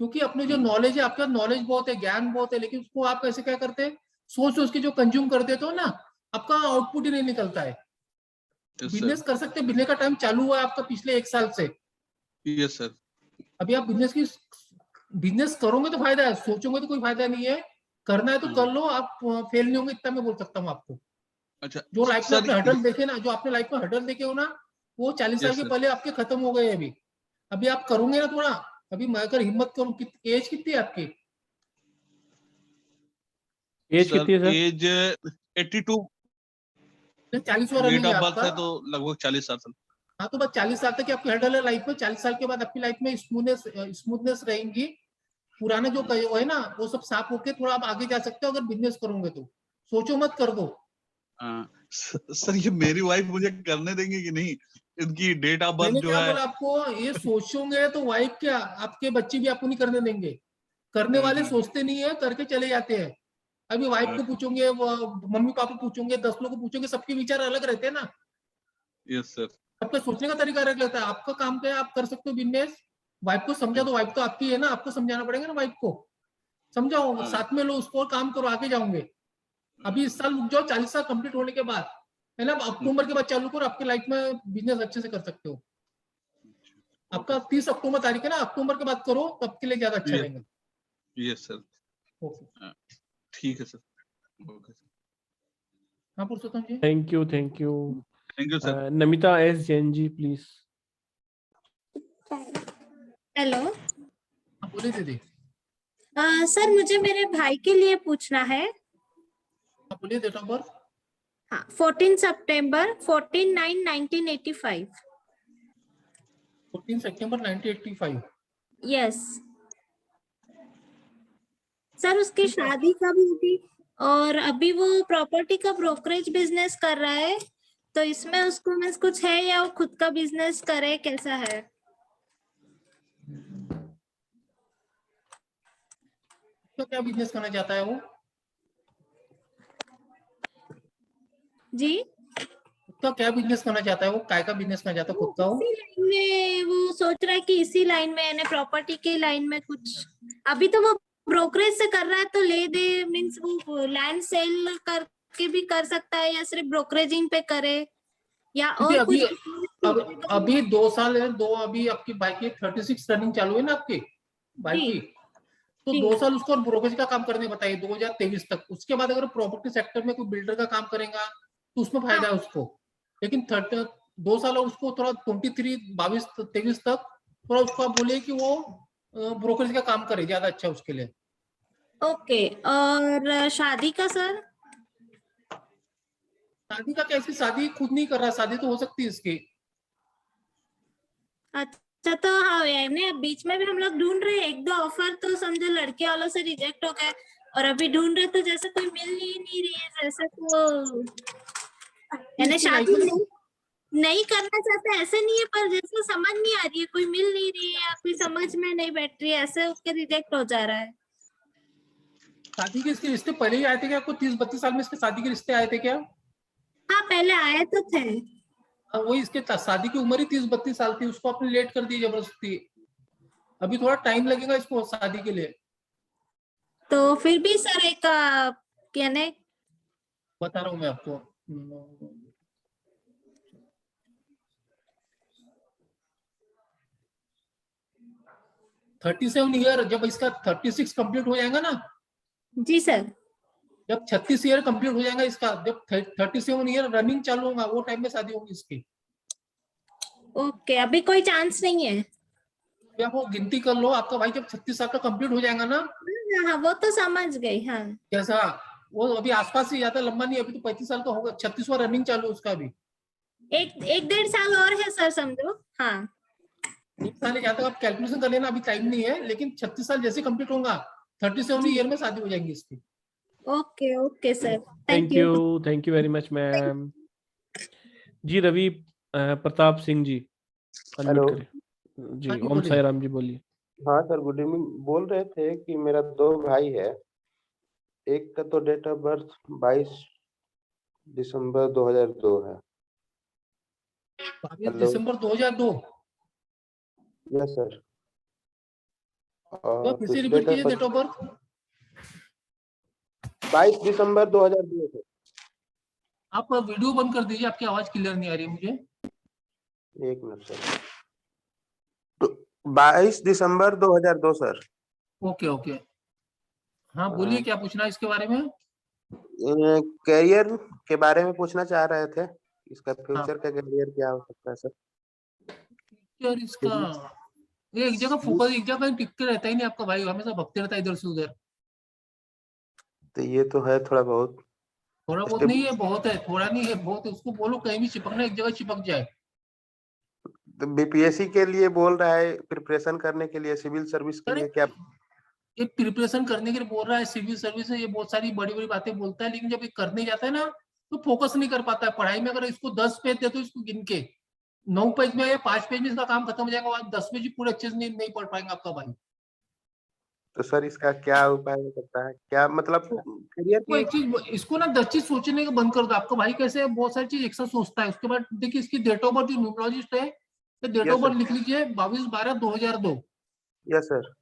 क्योंकि अपने जो नॉलेज है, आपका नॉलेज बहुत है, ज्ञान बहुत है, लेकिन उसको आप कैसे क्या करते हैं, सोच के जो कंज्यूम कर देते हो ना, आपका आउटपुट ही नहीं निकलता है। बिजनेस कर सकते, बिजनेस का टाइम चालू हुआ है आपका पिछले 1 साल से। Yes sir. अभी आप बिजनेस करोगे तो फायदा है, सोचोगे तो कोई फायदा नहीं है। करना है तो कर लो, आप फेल नहीं होंगे, इतना मैं बोल सकता हूँ आपको। अच्छा, जो लाइफ में आपने हडल देखे ना, जो आपने लाइफ में हडल देखे हो ना, वो 40 साल के पहले आपके खत्म हो गए। अभी आप करोगे ना थोड़ा, अभी मैं अगर हिम्मत करूँ। एज कितनी है आपकी? एज कितनी है सर? एज 82। 40 वाला नहीं है आपका, तो लगभग 40 साल। हाँ तो बस 40 साल तक आपकी हडल है लाइफ में। 40 साल के बाद आपकी लाइफ में स्मूथनेस रहेंगी। पुराना जो है ना वो सब साफ होके थोड़ा आप आगे जा सकते हो अगर बिजनेस करोगे तो। सोचो मत, कर दो। सर ये मेरी वाइफ मुझे करने देंगे कि नहीं? इनकी डेट ऑफ बर्थ मैंने जो क्या है। बोला आपको, ये सोचोगे तो वाइफ क्या आपके बच्चे भी आपको नहीं करने देंगे। करने वाले सोचते नहीं है, करके चले जाते हैं। अभी वाइफ को पूछोगे, मम्मी पापा पूछोगे, 10 लोगों को पूछोगे, सबके विचार अलग रहते हैं ना। Yes sir. सबका सोचने का तरीका अलग रहता है। आपका काम क्या है, आप कर सकते हो बिजनेस, वाइफ को समझा दो, वाइफ तो आपकी है ना, आपको समझाना पड़ेगा ना वाइफ को। समझाओ, साथ में लो उसको और काम करो, आगे जाओगे। अभी इस साल रुक जाओ, 40 साल कंप्लीट होने के बाद, है ना, अक्टूबर के बाद चालू करो, आपकी लाइफ में बिजनेस अच्छे से कर सकते हो। आपका 30 अक्टूबर तारीख है ना, अक्टूबर के बाद करो, तब के लिए ज्यादा अच्छा रहेगा। Yes sir. ओके, ठीक है सर। Okay sir. हाँ Purushottam ji. Thank you thank you sir. Namita S Jain ji please. Hello बोलिए दीदी। सर, मुझे मेरे भाई के लिए पूछना है। बोलिए, डेट ऑफ बर्थ। हाँ, 14 सितंबर 14/9/1985। 14 सितंबर 1985। यस सर, उसकी शादी कब हुई थी और अभी वो प्रॉपर्टी का ब्रोकरेज बिजनेस कर रहा है, तो इसमें उसको में कुछ है या वो खुद का बिजनेस करे, कैसा है? तो क्या बिजनेस करना चाहता है वो? जी, उसका क्या बिजनेस करना चाहता है वो? काय का बिजनेस करना चाहता है खुद का वो? इसी लाइन में वो सोच रहा है कि इसी लाइन में, यानी प्रॉपर्टी के लाइन में कुछ। अभी तो वो ब्रोकरेज से कर रहा है, तो ले दे मीन्स वो लैंड सेल करके भी कर सकता है या सिर्फ ब्रोकरेजिंग पे करे या और अभी कुछ। अभी 2 साल है, अभी आपकी बाइक की 36 रनिंग चालू है ना आपकी बाइक की, तो 2 साल उसको ब्रोकरेज का काम करने बताइए 2023 तक। उसके बाद अगर प्रॉपर्टी सेक्टर में कोई बिल्डर का काम करेगा तो उसमें फायदा है उसको। लेकिन 2 साल और उसको थोड़ा 22-23 तक थोड़ा उसको आप बोलिए कि वो ब्रोकरेज का काम करे, ज्यादा अच्छा है उसके लिए। ओके, और शादी का सर? शादी का कैसी? शादी खुद नहीं कर रहा, शादी तो हो सकती है इसकी। अच्छा, तो हाँ यानी बीच में भी हम लोग ढूंढ रहे हैं, 1-2 ऑफर तो समझो लड़के वालों से रिजेक्ट हो गए, और अभी ढूंढ रहे तो जैसे कोई मिल ही नहीं रही है, जैसे तो यानी शादी नहीं करना चाहते ऐसे नहीं है, पर जैसे समझ नहीं आ रही है, कोई मिल नहीं रही है या कोई समझ में नहीं बैठ रही है, ऐसे उसके रिजेक्ट हो जा रहा है। शादी के इसके रिश्ते पहले ही आए थे क्या? आपको 30-32 साल में इसके शादी के रिश्ते आए थे क्या? हाँ, पहले आए तो थे। वही, इसके शादी की उम्र ही 30-32 साल थी, उसको आपने लेट कर दी जबरदस्ती। अभी थोड़ा टाइम लगेगा इसको शादी के लिए। तो फिर भी सर एक कहने बता रहा हूँ मैं आपको। 37 ईयर, जब इसका 36 कंप्लीट हो जाएगा ना। जी सर। जब 36 ईयर कंप्लीट हो जाएगा इसका, जब 37 ईयर रनिंग चालू होगा, वो टाइम में शादी होगी इसकी। ओके, अभी कोई चांस नहीं है? आप वो गिनती कर लो, आपका भाई जब 36 साल का कंप्लीट हो जाएगा ना। हाँ, वो तो समझ गई। हाँ, कैसा वो अभी आसपास ही, ज्यादा लंबा नहीं, अभी तो 35 साल का होगा, 36वां रनिंग चालू है उसका अभी। 1-1.5 साल और है सर समझो। हाँ, 1 साल जहाँ तक आप कैलकुलेशन कर लेना, अभी टाइम नहीं है, लेकिन 36 साल जैसे कंप्लीट होगा 37 ईयर में शादी हो जाएगी इसकी। Okay okay sir, thank you very much ma'am. जी रवि प्रताप सिंह जी, हेलो जी। ओम साई राम जी, बोलिए। हाँ सर, गुड इवनिंग। बोल रहे थे कि मेरा 2 भाई है, एक का तो डेट ऑफ बर्थ 22 दिसंबर 2002 है। 22 दिसंबर 2002? Yes sir. और किसी रिपीट कीजिए डेट ऑफ बर्थ। 22 दिसंबर 2002 है। आप वीडियो बंद कर दीजिए, आपकी आवाज क्लियर नहीं आ रही है मुझे। 1 मिनट सर। 22 दिसंबर 2002 सर। ओके ओके, हाँ बोलिए, क्या पूछना है इसके बारे में? करियर के बारे में पूछना चाह रहे थे, इसका फ्यूचर का करियर क्या हो सकता है सर? यार इसका ये एक जगह फोकस, एक जगह टिक के रहता ही नहीं आपका भाई, हमेशा भगते रहता है इधर से उधर। तो ये तो है थोड़ा बहुत। थोड़ा बहुत नहीं है, बहुत है। थोड़ा नहीं है, बहुत है। उसको बोलो कहीं भी चिपकना, एक जगह चिपक जाए। तो बीपीएससी के लिए बोल रहा है, प्रिपरेशन करने के लिए, सिविल सर्विस के लिए क्या? ये प्रिपरेशन करने के लिए बोल रहा है, सिविल सर्विस है, ये बहुत सारी बड़ी बड़ी बातें बोलता है, लेकिन जब ये करने जाता है ना तो फोकस नहीं कर पाता है पढ़ाई में। अगर इसको 10 पेज दे तो इसको गिन के 9 पेज में या 5 पेज में इसका काम खत्म हो जाएगा, और 10 पेज पूरे अच्छे से नहीं पढ़ पाएंगे आपका भाई। तो सर इसका क्या उपाय हो सकता है, क्या मतलब करियर वो एक चीज, इसको ना 10 चीज सोचने का बंद कर दो। आपका भाई कैसे बहुत सारी चीज एक साथ सोचता है। उसके बाद देखिए इसकी डेट ऑफ बर्थ, जो न्यूमरोलॉजिस्ट है, date Yes, of birth sir. लिख लीजिए 22/12/2002। Yes sir.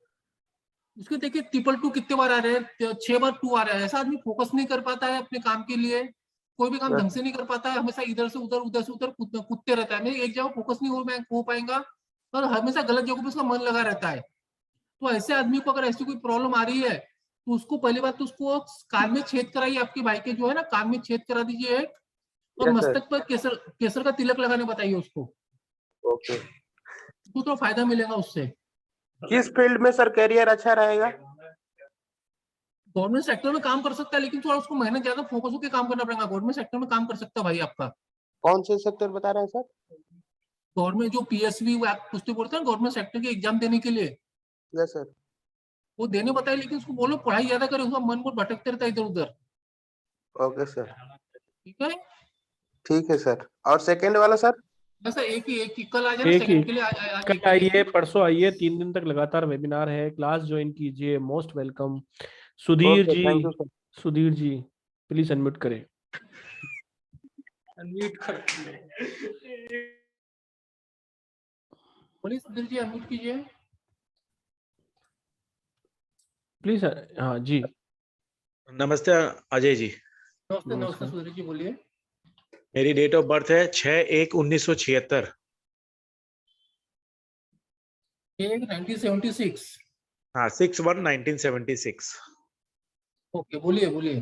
उसके देखिए 222 कितने बार आ रहे हैं, 6 बार 2 आ रहा है। ऐसा आदमी फोकस नहीं कर पाता है अपने काम के लिए, कोई भी काम Yes. ढंग से नहीं कर पाता है, हमेशा इधर से उधर कूदते रहता है। नहीं, एक जगह फोकस नहीं हो पाएगा, और हमेशा गलत जगह पे उसका मन लगा रहता है। तो ऐसे आदमी को अगर ऐसी कोई प्रॉब्लम आ रही है, तो उसको पहली बात तो उसको कान में छेद कराइए। आपके भाई के जो है ना, कान में छेद करा दीजिए एक, और Yes, sir. मस्तक पर केसर का तिलक लगाने बताइए उसको। ओके। उसको तो फायदा मिलेगा उससे। किस फील्ड में सर करियर अच्छा रहेगा? गवर्नमेंट सेक्टर में काम कर सकता है, लेकिन थोड़ा उसको मेहनत ज्यादा फोकस होकर काम करना पड़ेगा। गवर्नमेंट सेक्टर में काम कर सकता है भाई आपका। कौन से सेक्टर बता रहे हैं सर? गवर्नमेंट जो PSV कुछ तो बोलते हैं गवर्नमेंट सेक्टर के एग्जाम देने के लिए, यस सर। वो देने बताए, लेकिन उसको बोलो पढ़ाई ज्यादा करे, उसका मन बहुत भटकते रहता है इधर उधर। Okay sir. ठीक है, ठीक है सर। और सेकंड वाला सर? बस एक ही कल आ जाना एक ही सेकंड के लिए। कल आइए, परसों आइए, 3 दिन तक लगातार वेबिनार है, क्लास ज्वाइन कीजिए। Most welcome. सुधीर Okay, जी, thank you, sir. Sudhir ji please unmute करें। अनम्यूट कर बोलिए सुधीर जी, अनम्यूट कीजिए प्लीज। हाँ जी, नमस्ते अजय जी। नमस्ते। नमस्ते सुधीर जी, बोलिए। मेरी डेट ऑफ बर्थ है 6/1/1976। 1976। हाँ, 6/1/1976। ओके, बोलिए बोलिए।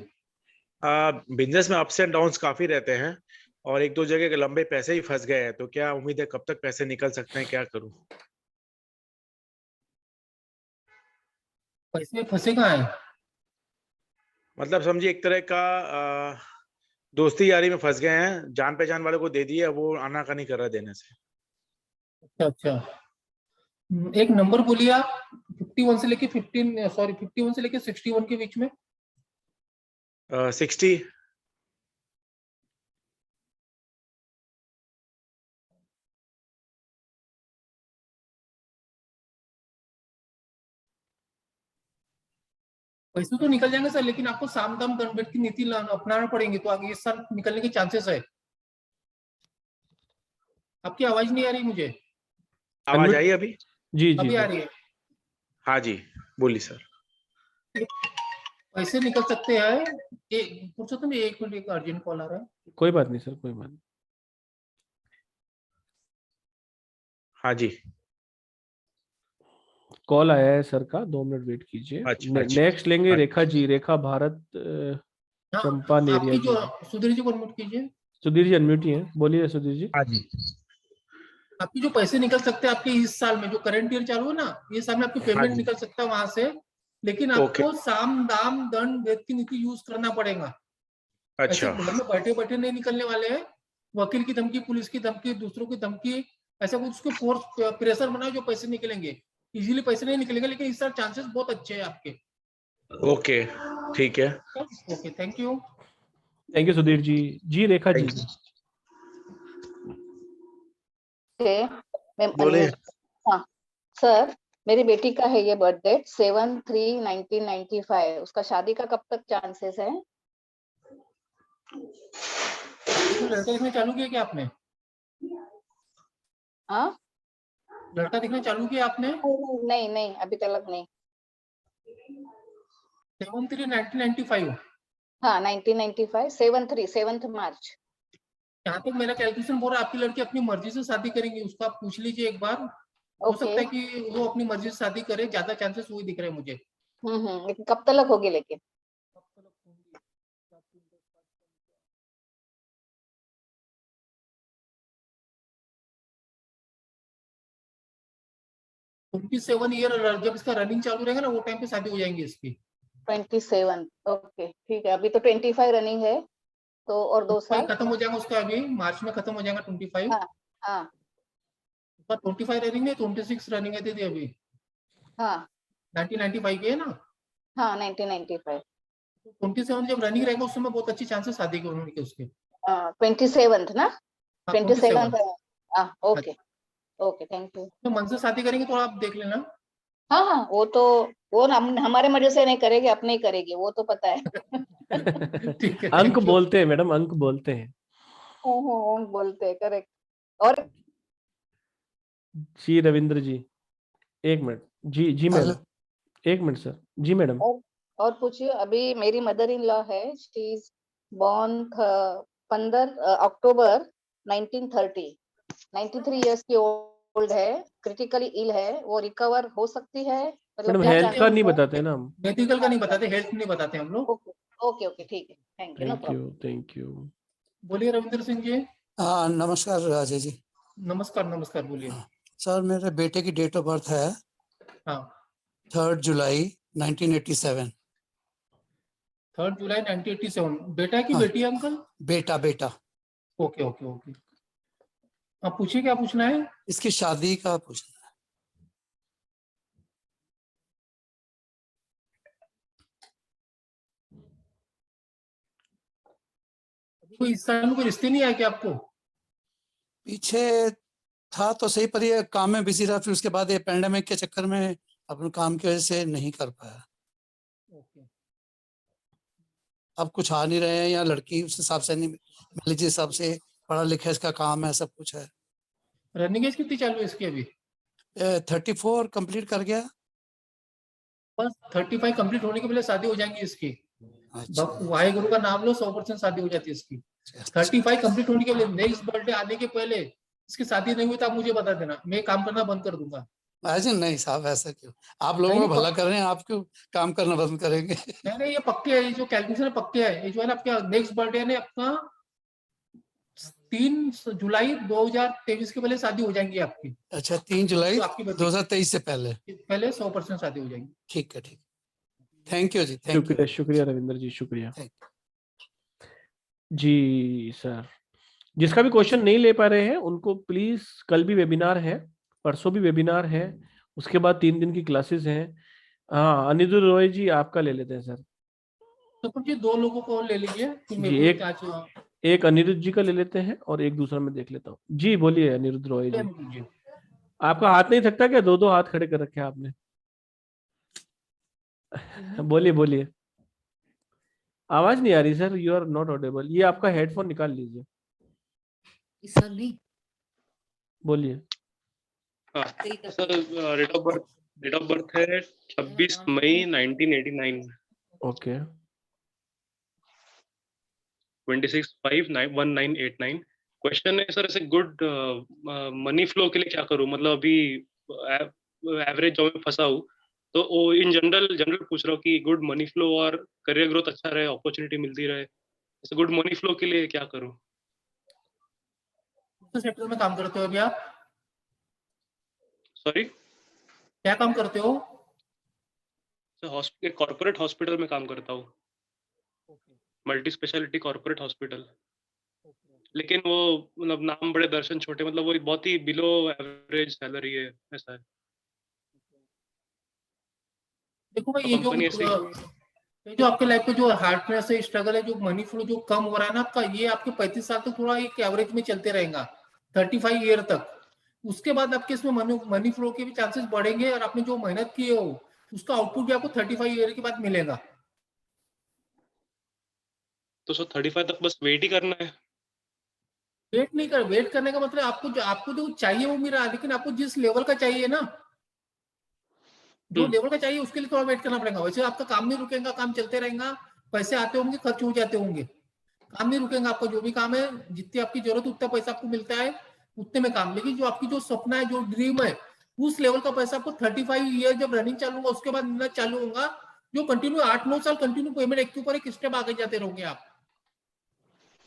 बिजनेस में अप्स एंड डाउन्स काफी रहते हैं, और 1-2 जगह के लंबे पैसे ही फंस गए हैं। तो क्या उम्मीद है, कब तक पैसे निकल सकते हैं, क्या करूं? पैसे फंसे कहाँ है? मतलब समझिए एक तरह का दोस्ती यारी में फंस गए हैं। जान पहचान वाले को दे दिए, वो आनाकानी कर रहा है देने से। अच्छा अच्छा, एक नंबर बोलिए आप। 51 से लेके 61 के बीच में। 60। पैसे तो निकल जाएंगे सर, लेकिन आपको साम दाम दंड की नीति अपनाना पड़ेंगे, तो आगे इस साल निकलने के चांसेस है। आपकी आवाज नहीं आ रही मुझे। आवाज आई अभी? जी अभी आ रही है। हाँ जी, बोलिए सर। पैसे निकल सकते हैं। पुरुषोत्तम, 1 मिनट, एक अर्जेंट कॉल आ रहा है। कोई बात नहीं सर, कोई बात नहीं। हाँ जी, कॉल आया है सर का, 2 मिनट वेट कीजिए। नेक्स्ट लेंगे रेखा जी, रेखा भारत चंपा नेरिया आपकी जी। जो सुधीर जी को अनम्यूट कीजिए। सुधीर जी अनम्यूट ही है, बोलिए सुधीर जी। हाँ जी। आपकी जो पैसे निकल सकते हैं आपके इस साल में, जो करंट ईयर चालू है ना, ये साल में आपकी पेमेंट निकल सकता है वहां से, लेकिन आपको साम दाम दंड भेद की नीति यूज करना पड़ेगा। अच्छा। घर में बैठे बैठे नहीं निकलने वाले हैं। वकील की धमकी, पुलिस की धमकी, दूसरों की धमकी, ऐसा कुछ उसको फोर्स प्रेशर बनाओ जो पैसे निकलेंगे। इजीली पैसे नहीं निकलेंगे, लेकिन इस साल चांसेस बहुत अच्छे हैं आपके। ओके, ठीक है। Okay, thank you. Thank you Sudhir ji. जी रेखा जी। बोलिए। हाँ सर, मेरी बेटी का है ये बर्थ डेट 7/3/1995। उसका शादी का कब तक चांसेस है? लड़का देखना चालू किया क्या आपने? हाँ, लड़का देखना चालू किया आपने? नहीं नहीं, अभी तक नहीं। 7/3/1995। हाँ 1995, 7 मार्च। यहाँ तक मेरा कैलकुलेशन बोल रहा है आपकी लड़की अपनी मर्जी से शादी करेंगी। उसको आप पूछ लीजिए एक बार। हो सकता है कि वो अपनी मर्जी से शादी करे, ज्यादा चांसेस वही दिख रहे हैं मुझे। लेकिन कब तक होगी? लेकिन 27 ईयर जब इसका रनिंग चालू रहेगा ना, वो टाइम पे शादी हो जाएंगी इसकी। 27। ओके ठीक है, अभी तो 25 रनिंग है, तो और 2 साल खत्म हो जाएगा उसका, अभी मार्च में खत्म हो जाएगा 25। हाँ 25 रनिंग है, 26 रनिंग है दीदी अभी। हाँ 1995 की है ना? हाँ 1995। 27 जब रनिंग रहेगा उस समय बहुत अच्छी चांसेस शादी के होने के उसके। 27th ना? 27th हाँ ओके ओके थैंक यू। तो मन से शादी करेंगे तो आप देख लेना। हाँ हाँ वो हमारे मर्जी से नहीं करेगी, अपने ही करेगी, वो तो पता है। ठीक है, अंक thank you। बोलते हैं मैडम, अंक बोलते हैं। बोलते हैं करेक्ट। और जी रविंद्र जी, एक मिनट। जी जी मैडम, एक मिनट सर। जी मैडम। और पूछिए। अभी मेरी मदर इन लॉ है, she is born 15 October 1930, 93 years की ओल्ड है, क्रिटिकली इल है, वो रिकवर हो सकती है? मतलब मैडम क्या हेल्थ चांसेस का नहीं है? बताते ना हम। मेडिकल का नहीं बताते, हेल्थ नहीं बताते हम लोग। ओके ओके ठीक है, thank you, no thank you problem. Thank you. बोलिए रविंद्र सिंह जी। हाँ नमस्कार अजय जी। नमस्कार नमस्कार, बोलिए। सर मेरे बेटे की डेट ऑफ बर्थ है हाँ 3 जुलाई 1987। 3 जुलाई 1987। बेटा है कि हाँ बेटी है अंकल? बेटा बेटा। Okay okay okay. आप पूछिए, क्या पूछना है? इसकी शादी का पूछना। कोई इस साल में कोई रिश्ते नहीं आए क्या आपको? पीछे था तो सही, पर ये काम में बिजी रहा, फिर उसके बाद ये पेंडेमिक के चक्कर में अपने काम की वजह से नहीं कर पाया। अब कुछ आ नहीं रहे हैं, या लड़की उस हिसाब से नहीं मिली जिस हिसाब से पढ़ा लिखा इसका काम है, सब कुछ है। रनिंग एज कितनी चालू है इसकी अभी? 34 कंप्लीट कर गया। बस 35 कंप्लीट होने के पहले शादी हो जाएंगी इसकी। अच्छा। वाहे गुरु का नाम लो, 100% शादी हो जाती है इसकी। 35 कंप्लीट होने के पहले, नेक्स्ट बर्थडे आने के पहले इसकी शादी नहीं हुई तो आप मुझे बता देना, मैं काम करना बंद कर दूंगा। अजय नहीं साहब, ऐसा क्यों? आप लोगों नहीं, को भला कर रहे हैं, आप क्यों काम करना बंद करेंगे? नहीं ये पक्के है, ये जो कैलकुलेशन है पक्के है। ये जो है ना आपका नेक्स्ट बर्थडे ने अपना 3 जुलाई 2023 के पहले शादी हो जाएंगी आपकी। अच्छा 3 जुलाई तो आपकी 2023 से पहले 100% शादी हो जाएंगी। ठीक है ठीक। थैंक यू जी, थैंक यू। शुक्रिया शुक्रिया रविंद्र जी, शुक्रिया। Thank जी सर, जिसका भी क्वेश्चन नहीं ले पा रहे हैं उनको प्लीज, कल भी वेबिनार है, परसों भी वेबिनार है, उसके बाद 3 दिन की क्लासेस हैं। हाँ अनिरुद्ध रॉय जी आपका ले लेते हैं सर। तो कुछ 2 लोगों को ले लीजिए, फिर मेरे जी को एक अनिरुद्ध जी का ले लेते हैं और एक दूसरा मैं देख लेता हूँ। जी बोलिए अनिरुद्ध रॉय जी। आपका हाथ नहीं थकता क्या? 2 हाथ खड़े कर रखे हैं आपने। बोलिए बोलिए। आवाज नहीं आ रही sir, you are not audible. ये आपका हेडफोन निकाल लीजिए। सर नहीं बोलिए। सर डेट ऑफ बर्थ है 26 मई 1989। ओके। 26/5/1989। क्वेश्चन है सर, ऐसे गुड मनी फ्लो के लिए क्या करूं? मतलब अभी एवरेज जॉब में फंसा हूं, तो इन जनरल पूछ रहा हूँ कि गुड मनी फ्लो और करियर ग्रोथ अच्छा रहे, अपॉर्चुनिटी मिलती रहे, ऐसे गुड मनी फ्लो के लिए क्या करूं? किस सेक्टर में काम करते हो अभी आप? सॉरी, क्या काम करते हो? सर कॉर्पोरेट हॉस्पिटल में काम करता हूँ, मल्टी स्पेशलिटी कॉर्पोरेट हॉस्पिटल। लेकिन वो मतलब नाम बड़े दर्शन छोटे, मतलब वो बहुत ही बिलो एवरेज सैलरी है, ऐसा है। देखो भाई, तो ये कंपनी ऐसी जो आपके लाइफ में जो हार्डनेस से स्ट्रगल है, जो मनी फ्लो जो कम हो रहा है ना आपका, ये आपके 35 साल तक थोड़ा एक एवरेज में चलते रहेगा, 35 ईयर तक। उसके बाद आपके इसमें मनी फ्लो के भी चांसेस बढ़ेंगे, और आपने जो मेहनत की हो उसका आउटपुट भी आपको 35 ईयर के बाद मिलेगा। तो सर 35 तक बस वेट ही करना है? वेट करने का मतलब आपको जो चाहिए वो मिल रहा है, लेकिन आपको जिस लेवल का चाहिए ना, जो लेवल का चाहिए उसके लिए थोड़ा वेट करना पड़ेगा। वैसे आपका काम नहीं रुकेगा, काम चलते रहेगा, पैसे आते होंगे, खर्च हो जाते होंगे, काम नहीं रुकेगा। आपका जो भी काम है, जितनी आपकी जरूरत उतना पैसा आपको मिलता है उतने में काम। लेकिन जो आपकी जो सपना है, जो ड्रीम है, उस लेवल का पैसा आपको 35 ईयर जब रनिंग चालू होगा उसके बाद मिलना चालू होगा, जो कंटिन्यू 8-9 साल कंटिन्यू पेमेंट एक के ऊपर एक स्टेप आगे जाते रहोगे आप।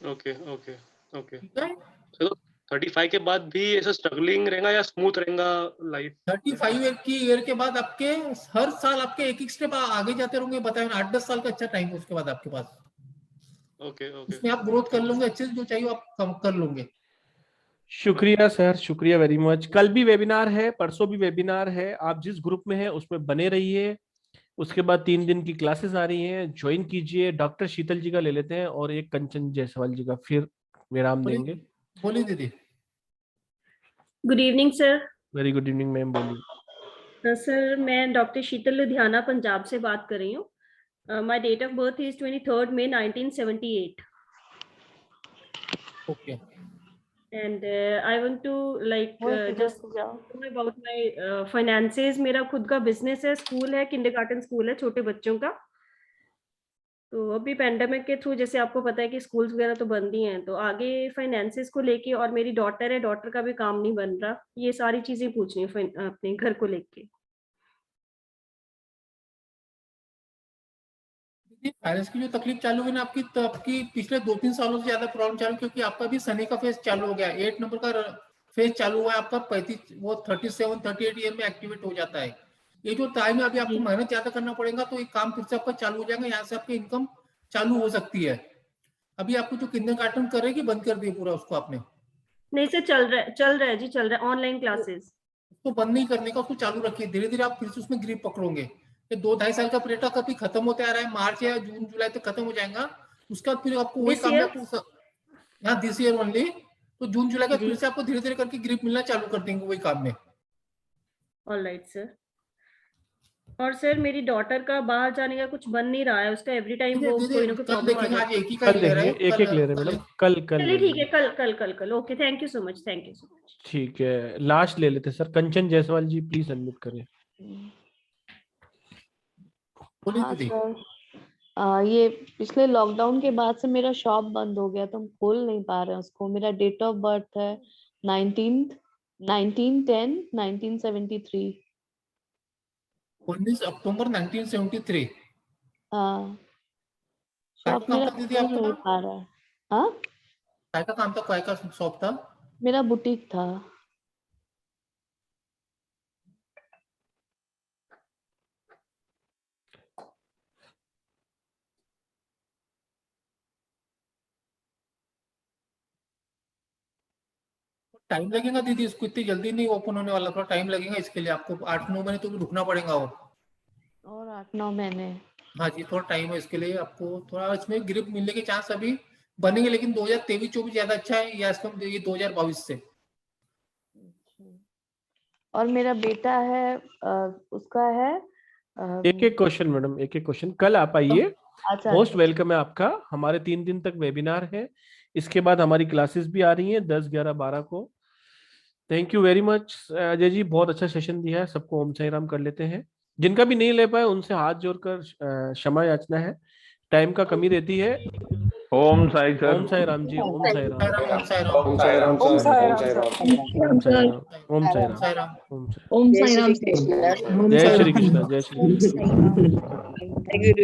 Okay okay okay. चलो 35 के बाद भी ऐसा स्ट्रगलिंग रहेगा या स्मूथ रहेगा लाइफ? 35 की ईयर के बाद आपके हर साल आपके एक स्टेप आगे जाते रहोगे। बताए 8-10 साल का अच्छा टाइम है उसके बाद आपके पास। Okay okay. उसमें आप ग्रोथ कर लोगे, अच्छे से जो चाहिए आप कम कर लोगे। शुक्रिया सर, शुक्रिया वेरी मच। कल भी वेबिनार है, परसों भी वेबिनार है, आप जिस ग्रुप में हैं उसमें बने रहिए। उसके बाद 3 दिन की क्लासेस आ रही हैं, ज्वाइन कीजिए। डॉक्टर शीतल जी का ले लेते हैं और एक कंचन जायसवाल जी का, फिर विराम देंगे। बोलिए दीदी। Good evening sir. Very good evening ma'am, बोलिए। सर मैं डॉक्टर शीतल लुधियाना पंजाब से बात कर रही हूँ। My date of birth is 23 May 1978 okay and I want to like just know about my finances। मेरा खुद का बिजनेस है, स्कूल है, किंडरगार्टन स्कूल है छोटे बच्चों का। तो अभी पेंडेमिक के थ्रू जैसे आपको पता है कि स्कूल्स वगैरह तो बंद ही हैं, तो आगे फाइनेंसेस को लेके, और मेरी डॉटर है, डॉटर का भी काम नहीं बन रहा, ये सारी चीजें पूछनी है अपने घर को लेके। फाइनेंस की जो तकलीफ चालू हुई ना आपकी, तो आपकी पिछले 2-3 सालों से ज्यादा प्रॉब्लम चालू, क्योंकि आपका भी शनि का फेज चालू हो गया, 8 नंबर का फेज चालू हुआ है आपका, 37-38 ईयर में एक्टिवेट हो जाता है। ये जो टाइम है अभी आपको मेहनत ज्यादा करना पड़ेगा, तो ये काम फिर से आपका चालू हो जाएगा, यहाँ से आपकी इनकम चालू हो सकती है। अभी आपको जो किंडरगार्टन कर रहे हैं कि बंद कर दिया पूरा उसको आपने? नहीं सर, चल रहा है जी, चल रहा है ऑनलाइन क्लासेस। उसको बंद नहीं करने का, उसको चालू रखिए, धीरे धीरे आप फिर से उसमें ग्रिप पकड़ोगे। ये 2-2.5 साल का पीरियड कभी खत्म होते आ रहा है, मार्च या जून जुलाई तक खत्म हो जाएगा। उसका फिर आपको वही काम है, दिस ईयर ओनली, तो जून जुलाई का फिर से आपको धीरे धीरे करके ग्रिप मिलना चालू कर देंगे वही काम में। Alright sir. और सर मेरी डॉटर का बाहर जाने का कुछ बन नहीं रहा है, उसका एवरी टाइम वो कोई ना कोई प्रॉब्लम आ जाती है। एक ले रहे हैं मैडम, कल चलिए ठीक है, कल। Okay, thank you so much. ठीक है, लास्ट ले लेते sir. Kanchan Jaiswal ji please unmute करें। हाँ सर, ये पिछले लॉकडाउन के बाद से मेरा शॉप बंद हो गया, तो हम खोल नहीं पा रहे हैं उसको। मेरा डेट ऑफ बर्थ है 19/10/1973। 19 अक्टूबर 1973। हाँ, शॉप मेरा दीदी खोल आपका नहीं पा रहा है। हाँ, काय का काम था, काय का शॉप था? मेरा बुटीक था। टाइम लगेगा दीदी, इसको इतनी जल्दी नहीं ओपन होने वाला, थोड़ा टाइम लगेगा इसके लिए, आपको 8-9 महीने तो भी रुकना पड़ेगा। और 8-9 महीने? हाँ जी, थोड़ा टाइम है इसके लिए, आपको थोड़ा इसमें ग्रिप मिलने के चांस अभी बनेंगे, लेकिन 2023-24 ज्यादा अच्छा है, या ये 2022 से। और मेरा बेटा है, उसका है एक क्वेश्चन मैडम, एक क्वेश्चन। कल आप आइए, मोस्ट वेलकम है आपका। हमारे 3 दिन तक वेबिनार है, इसके बाद हमारी क्लासेस भी आ रही हैं 10, 11, 12 को। Thank you very much Ajay ji, बहुत अच्छा सेशन दिया है। सबको ओम साई राम कर लेते हैं। जिनका भी नहीं ले पाए उनसे हाथ जोड़कर क्षमा याचना है, टाइम का कमी रहती है। ओम साई सर। ओम साई राम जी, ओम साई राम, ओम साई राम, ओम साई राम, ओम साई राम, ओम साई राम, ओम साई राम, ओम साई राम। जय श्री कृष्ण। जय श्री कृष्ण, जय श्री कृष्ण।